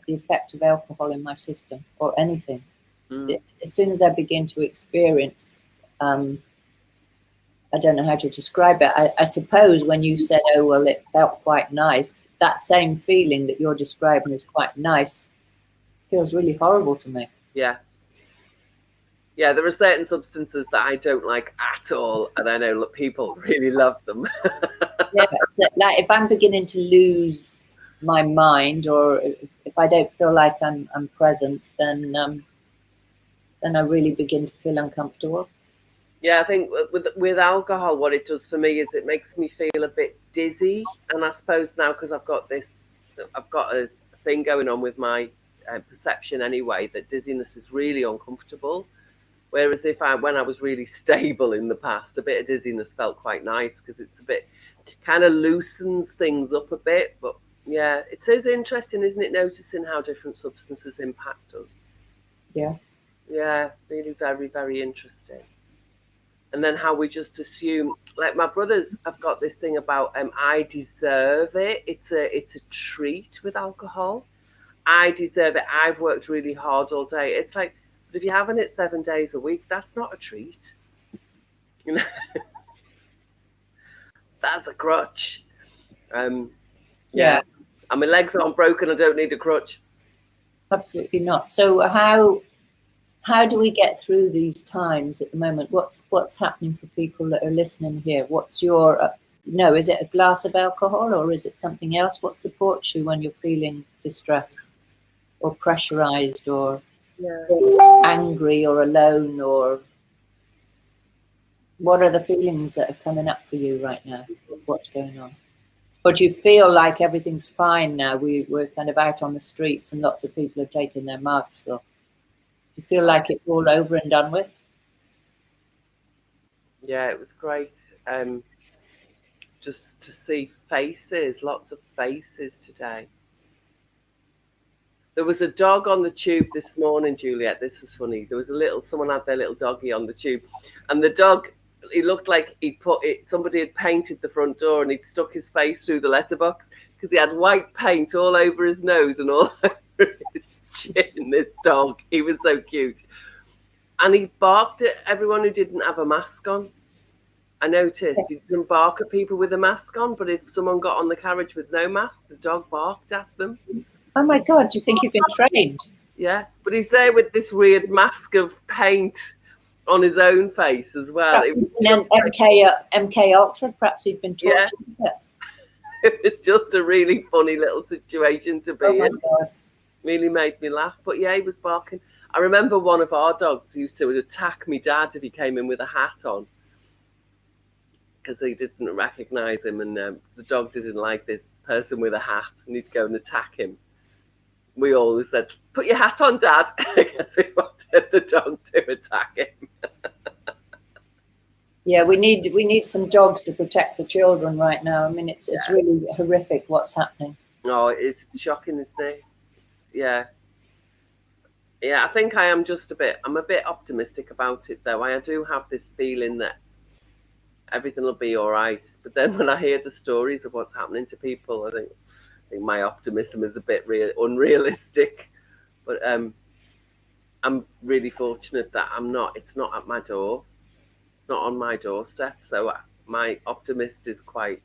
the effect of alcohol in my system or anything. As soon as I begin to experience, I don't know how to describe it. I suppose when you said, "Oh well, it felt quite nice," that same feeling that you're describing as quite nice feels really horrible to me. Yeah. Yeah, there are certain substances that I don't like at all, and I know people really love them. Yeah, like if I'm beginning to lose my mind, or if I don't feel like I'm present, then I really begin to feel uncomfortable. Yeah, I think with alcohol, what it does for me is it makes me feel a bit dizzy, and I suppose now because I've got a thing going on with my perception anyway, that dizziness is really uncomfortable. Whereas when I was really stable in the past, a bit of dizziness felt quite nice because it's a bit, kind of loosens things up a bit. But yeah, it is interesting, isn't it, noticing how different substances impact us? Yeah. Yeah, really very, very interesting. And then how we just assume, like my brothers have got this thing about I deserve it. It's a treat with alcohol. I deserve it. I've worked really hard all day. It's like, but if you're having it 7 days a week, that's not a treat. You know, that's a crutch. Yeah. And my legs aren't broken. I don't need a crutch. Absolutely not. So how do we get through these times at the moment? What's happening for people that are listening here? What's your is it a glass of alcohol or is it something else? What supports you when you're feeling distressed or pressurized or angry or alone, or what are the feelings that are coming up for you right now? What's going on? Or do you feel like everything's fine now? We're kind of out on the streets and lots of people are taking their masks off. Do you feel like it's all over and done with? Yeah, it was great. Just to see faces, lots of faces today. There was a dog on the tube this morning, Juliet. This is funny. There was someone had their little doggy on the tube, and the dog, he looked like somebody had painted the front door and he'd stuck his face through the letterbox because he had white paint all over his nose and all over his chin, this dog. He was so cute. And he barked at everyone who didn't have a mask on. I noticed he didn't bark at people with a mask on, but if someone got on the carriage with no mask, the dog barked at them. Oh my God, do you think you've been trained? Yeah, but he's there with this weird mask of paint on his own face as well. Perhaps he'd been MK Ultra, perhaps he'd been tortured. Yeah. It was just a really funny little situation to be in. God. Really made me laugh. But yeah, he was barking. I remember one of our dogs used to attack me dad if he came in with a hat on, because he didn't recognise him, and the dog didn't like this person with a hat, and he'd go and attack him. We always said, "Put your hat on, Dad," because we wanted the dog to attack him. Yeah, we need some dogs to protect the children right now. I mean, it's really horrific what's happening. Oh, it's shocking, isn't it? Yeah. I think I'm a bit optimistic about it, though. I do have this feeling that everything will be all right. But then when I hear the stories of what's happening to people, I think my optimism is a bit unrealistic. But I'm really fortunate that it's not at my door. It's not on my doorstep. So my optimist is quite,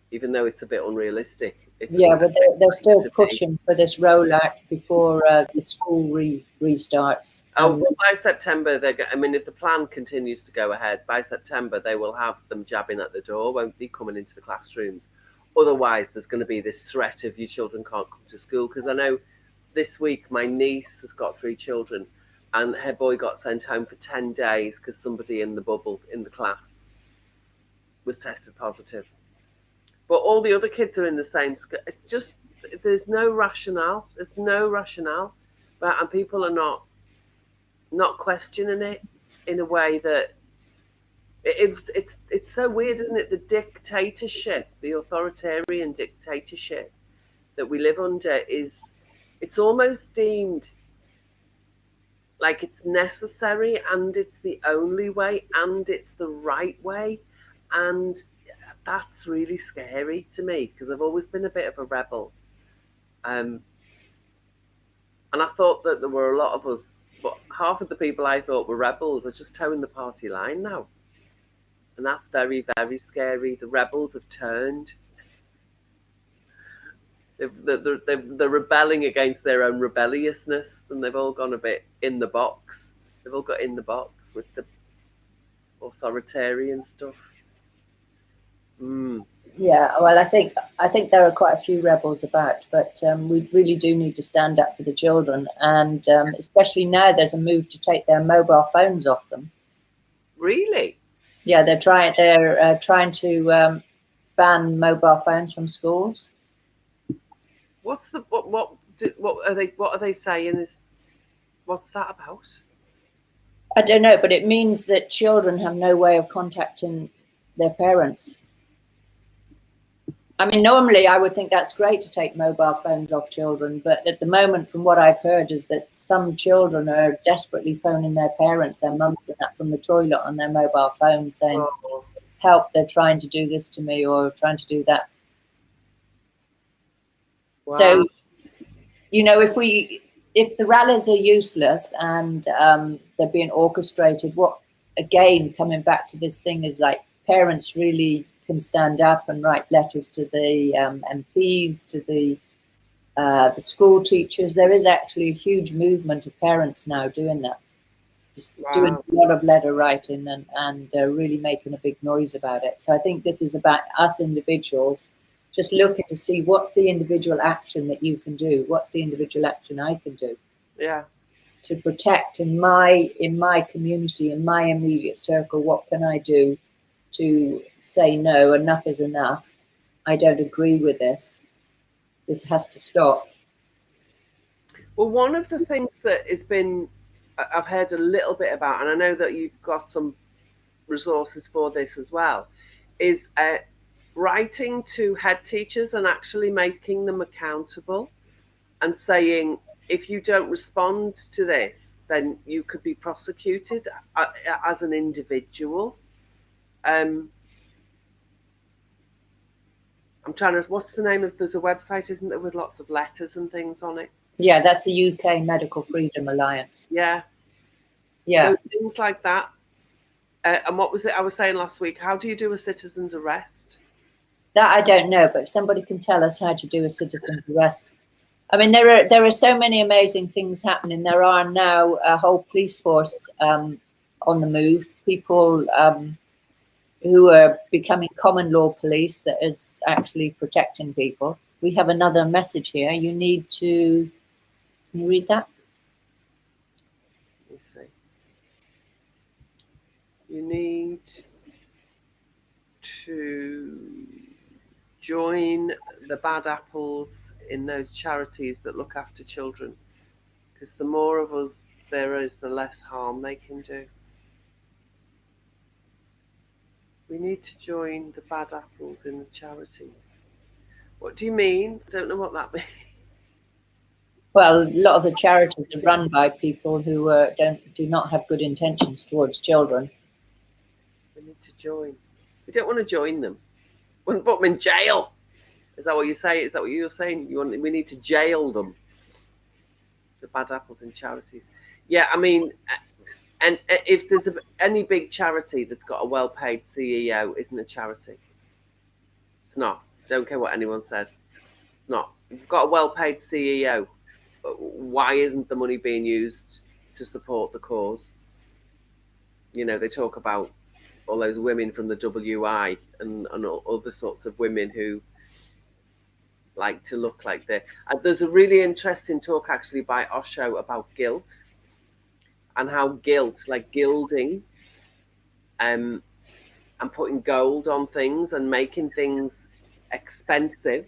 even though it's a bit unrealistic. But they're still pushing for this rollout before the school restarts. Well, by September, if the plan continues to go ahead, by September they will have them jabbing at the door, won't they, coming into the classrooms? Otherwise, there's going to be this threat of your children can't come to school. Because I know this week my niece has got 3 children, and her boy got sent home for 10 days because somebody in the bubble in the class was tested positive. But all the other kids are in the same school. It's just, there's no rationale. There's no rationale. And people are not questioning it in a way that it's so weird, isn't it? The dictatorship, the authoritarian dictatorship that we live under it's almost deemed like it's necessary, and it's the only way, and it's the right way. And that's really scary to me, because I've always been a bit of a rebel. And I thought that there were a lot of us, but half of the people I thought were rebels are just towing the party line now. And that's very, very scary. The rebels have turned. They're rebelling against their own rebelliousness, and they've all gone a bit in the box. They've all got in the box with the authoritarian stuff. Yeah, well, I think there are quite a few rebels about, but we really do need to stand up for the children, and especially now there's a move to take their mobile phones off them. Really? Yeah, they're trying to ban mobile phones from schools. What are they saying? What's that about? I don't know, but it means that children have no way of contacting their parents. I mean, normally I would think that's great to take mobile phones off children, but at the moment, from what I've heard, is that some children are desperately phoning their parents, their mums and that, from the toilet on their mobile phone, saying, help, they're trying to do this to me or trying to do that. Wow. So, if the rallies are useless and they're being orchestrated, coming back to this thing is like parents really can stand up and write letters to the MPs, to the school teachers. There is actually a huge movement of parents now doing that, just doing a lot of letter writing and really making a big noise about it. So I think this is about us individuals just looking to see what's the individual action that you can do, what's the individual action I can do, to protect in my community, in my immediate circle. What can I do to say no, enough is enough, I don't agree with this has to stop? Well, one of the things that I've heard a little bit about, and I know that you've got some resources for this as well, is writing to head teachers and actually making them accountable and saying, if you don't respond to this, then you could be prosecuted as an individual. I'm trying to, what's the name of, there's a website, isn't there, with lots of letters and things on it? Yeah, that's the UK Medical Freedom Alliance. Yeah. Yeah. So things like that. And what was it I was saying last week? How do you do a citizen's arrest? That I don't know, but if somebody can tell us how to do a citizen's arrest. I mean, there are so many amazing things happening. There are now a whole police force on the move. People who are becoming common law police that is actually protecting people. We have another message here. You need to, can you read that? Let me see. You need to join the bad apples in those charities that look after children, because the more of us there is, the less harm they can do. We need to join the bad apples in the charities. What do you mean? I don't know what that means. Well, a lot of the charities are run by people who do not have good intentions towards children. We need to join. We don't want to join them. We want to put them in jail. Is that what you say? Is that what you're saying? We need to jail them. The bad apples in charities. Yeah, I mean, and if there's any big charity that's got a well-paid CEO, isn't a charity. It's not. Don't care what anyone says. It's not. If you've got a well-paid CEO, why isn't the money being used to support the cause? You know, they talk about all those women from the WI and other sorts of women who like to look like they. There's a really interesting talk actually by Osho about guilt and how guilt, like gilding, and putting gold on things and making things expensive,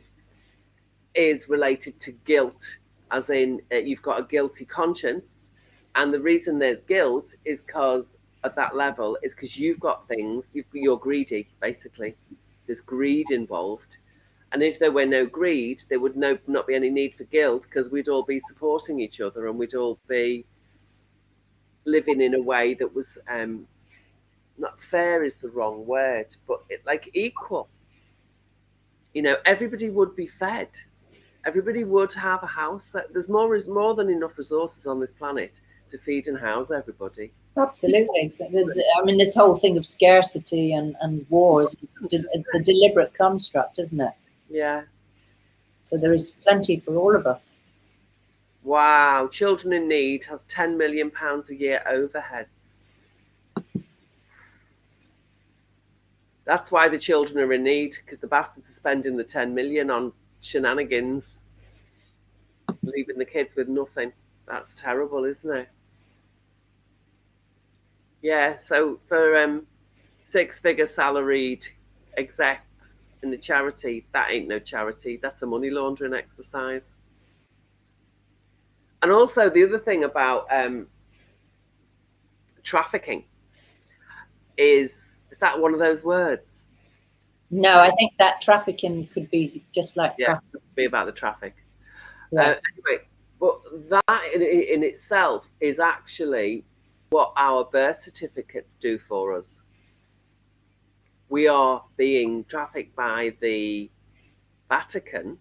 is related to guilt, as in you've got a guilty conscience, and the reason there's guilt is because at that level is because you've got things, you're greedy, basically. There's greed involved, and if there were no greed, there would not be any need for guilt, because we'd all be supporting each other and we'd all be living in a way that was not fair is the wrong word, but like equal. You know, everybody would be fed. Everybody would have a house. There's more than enough resources on this planet to feed and house everybody. Absolutely. I mean, this whole thing of scarcity and wars, it's a deliberate construct, isn't it? Yeah. So there is plenty for all of us. Wow. Children in Need has £10 million a year overheads. That's why the children are in need, because the bastards are spending the 10 million on shenanigans, leaving the kids with nothing. That's terrible, isn't it? Yeah, so for six-figure salaried execs in the charity, that ain't no charity. That's a money laundering exercise. And also the other thing about trafficking is that one of those words? No, I think that trafficking could be just like traffic. Be about the traffic. Yeah. Anyway, but that in itself is actually what our birth certificates do for us. We are being trafficked by the Vatican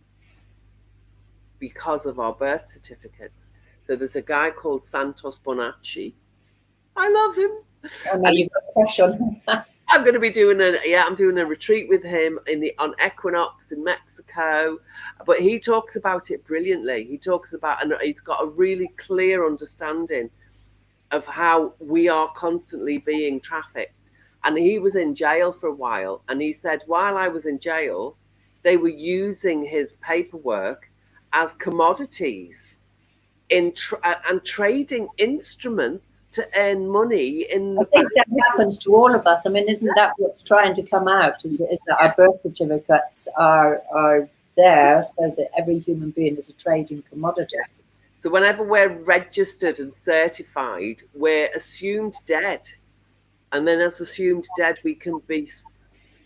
because of our birth certificates. So there's a guy called Santos Bonacci. I love him. I know you've got a crush on him. I'm going to be doing I'm doing a retreat with him on Equinox in Mexico. But he talks about it brilliantly. He talks about, and he's got a really clear understanding of how we are constantly being trafficked. And he was in jail for a while, and he said while I was in jail, they were using his paperwork as commodities and trading instruments to earn money in I think that happens to all of us. I mean, isn't that what's trying to come out? Is that our birth certificates are there so that every human being is a trading commodity? So whenever we're registered and certified, we're assumed dead, and then as assumed dead, we can be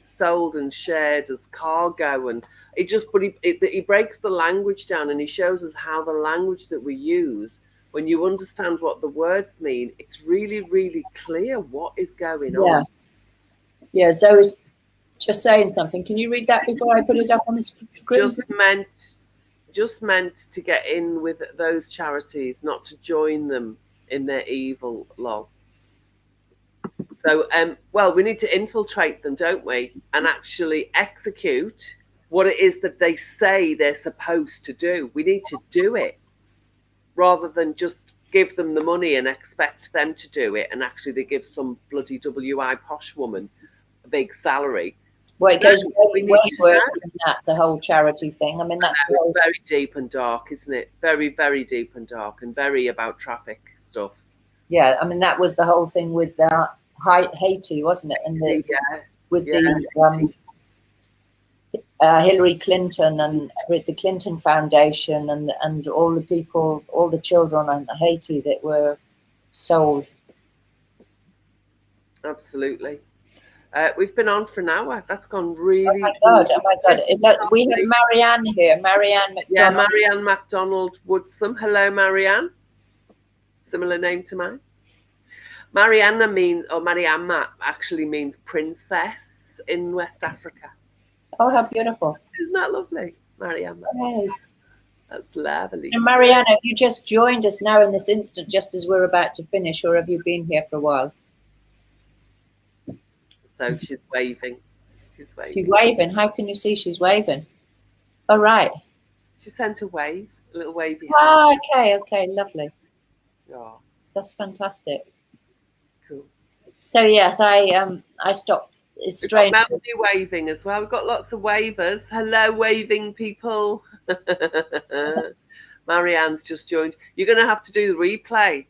sold and shared as cargo. And he breaks the language down, and he shows us how the language that we use, when you understand what the words mean, it's really, really clear what is going on. Yeah, Zoe's just saying something. Can you read that before I put it up on the screen? Just meant just meant to get in with those charities, not to join them in their evil lol. So, well, we need to infiltrate them, don't we? And actually execute what it is that they say they're supposed to do. We need to do it rather than just give them the money and expect them to do it. And actually they give some bloody WI posh woman a big salary. Well, it goes way worse than that, the whole charity thing. I mean, that's very deep and dark, isn't it? Very, very deep and dark, and very about traffic stuff. Yeah, I mean, that was the whole thing with Haiti, wasn't it? And Hillary Clinton and with the Clinton Foundation and all the people, all the children in Haiti that were sold. Absolutely. We've been on for an hour. That's gone really. Oh my God! We have Marianne here. Marianne McDonald. Yeah, Marianne MacDonald Woodsome. Hello, Marianne. Similar name to mine. Mariana Mariama actually means princess in West Africa. Oh, how beautiful! Isn't that lovely, Mariama? Hey. That's lovely. And Mariana, have you just joined us now in this instant, just as we're about to finish, or have you been here for a while? So she's waving. She's waving. How can you see she's waving? Oh, right. She sent a wave, a little wave behind. Oh, okay, lovely. Yeah. That's fantastic. Cool. So yes, I stopped. It's strange. We've got Melody waving as well. We've got lots of wavers. Hello, waving people. Marianne's just joined. You're going to have to do the replay.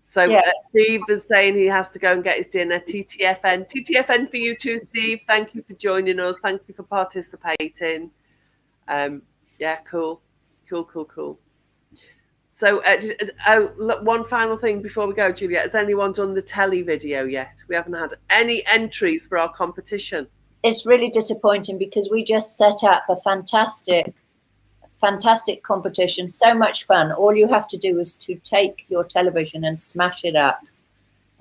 So yeah. Steve is saying he has to go and get his dinner. TTFN for you too, Steve. Thank you for joining us. Thank you for participating. Yeah, cool. So one final thing before we go, Juliet. Has anyone done the telly video yet? We haven't had any entries for our competition. It's really disappointing because we just set up a fantastic competition, so much fun. All you have to do is to take your television and smash it up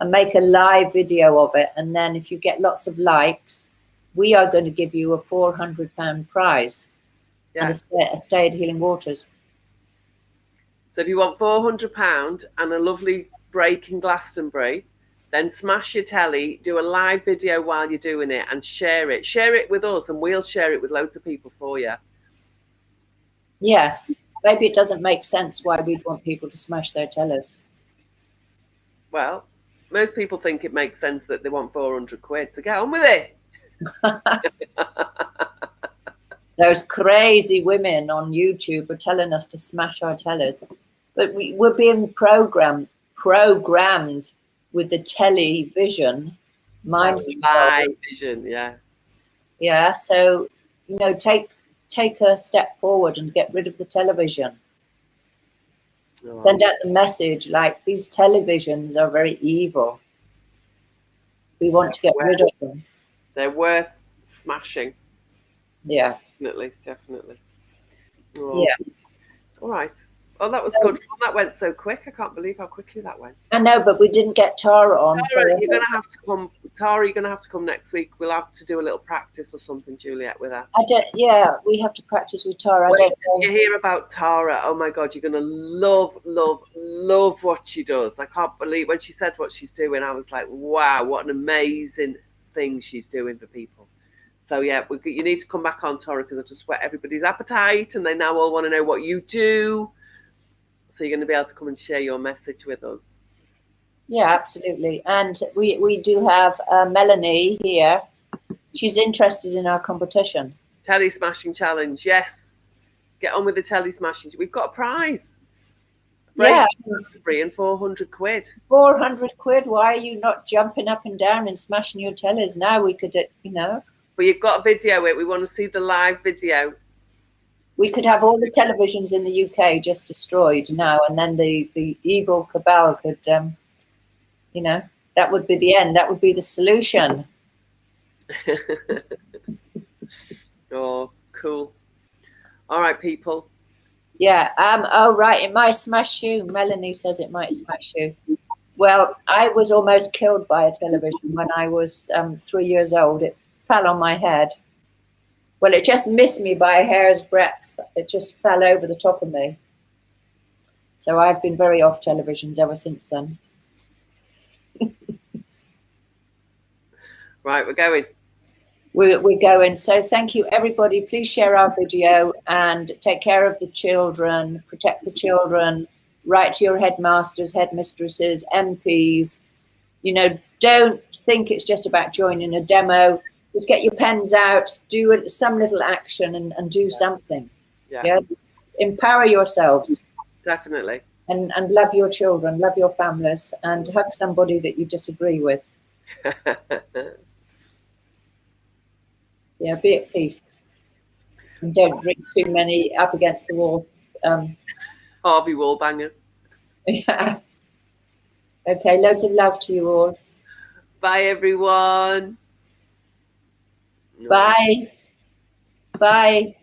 and make a live video of it, and then if you get lots of likes, we are going to give you a £400 prize and a stay at Healing Waters. So if you want £400 and a lovely break in Glastonbury, then smash your telly, do a live video while you're doing it, and share it with us, and we'll share it with loads of people for you. Yeah, maybe it doesn't make sense why we'd want people to smash their tellers. Well, most people think it makes sense that they want 400 quid to get on with it. Those crazy women on YouTube are telling us to smash our tellers. But we're being programmed with the television. Live vision, yeah. Yeah, so, take a step forward and get rid of the television. Oh. Send out the message like these televisions are very evil. We want to get rid of them. They're worth smashing. Yeah. Definitely. Oh. Yeah. All right. Oh, that was good. That went so quick. I can't believe how quickly that went. I know, but we didn't get Tara on. Tara, you're going to have to come. Tara, you're going to have to come next week. We'll have to do a little practice or something, Juliet, with her. Yeah, we have to practice with Tara. Wait till you hear about Tara. Oh my God, you're going to love what she does. I can't believe when she said what she's doing. I was like, wow, what an amazing thing she's doing for people. So yeah, you need to come back on, Tara, because I've just whet everybody's appetite, and they now all want to know what you do. So you're going to be able to come and share your message with us. Yeah, absolutely. And we do have Melanie here. She's interested in our competition. Telly smashing challenge. Yes. Get on with the telly smashing. We've got a prize. Yeah. And 400 quid. 400 quid. Why are you not jumping up and down and smashing your tellers now? We could, But you've got to video it. We want to see the live video. We could have all the televisions in the UK just destroyed now, and then the evil cabal could, that would be the end. That would be the solution. Oh, cool. All right, people. Yeah. Oh, right. It might smash you. Melanie says it might smash you. Well, I was almost killed by a television when I was 3 years old. It fell on my head. Well, it just missed me by a hair's breadth. It just fell over the top of me. So I've been very off televisions ever since then. Right, we're going. We're going. So thank you, everybody. Please share our video and take care of the children, protect the children, write to your headmasters, headmistresses, MPs. You know, don't think it's just about joining a demo. Just get your pens out, do some little action and do something. Yeah. Empower yourselves. Definitely. And love your children, love your families, and hug somebody that you disagree with. Yeah, be at peace. And don't drink too many up against the wall. Harvey wall bangers. Yeah. Okay, loads of love to you all. Bye, everyone. Bye. Bye.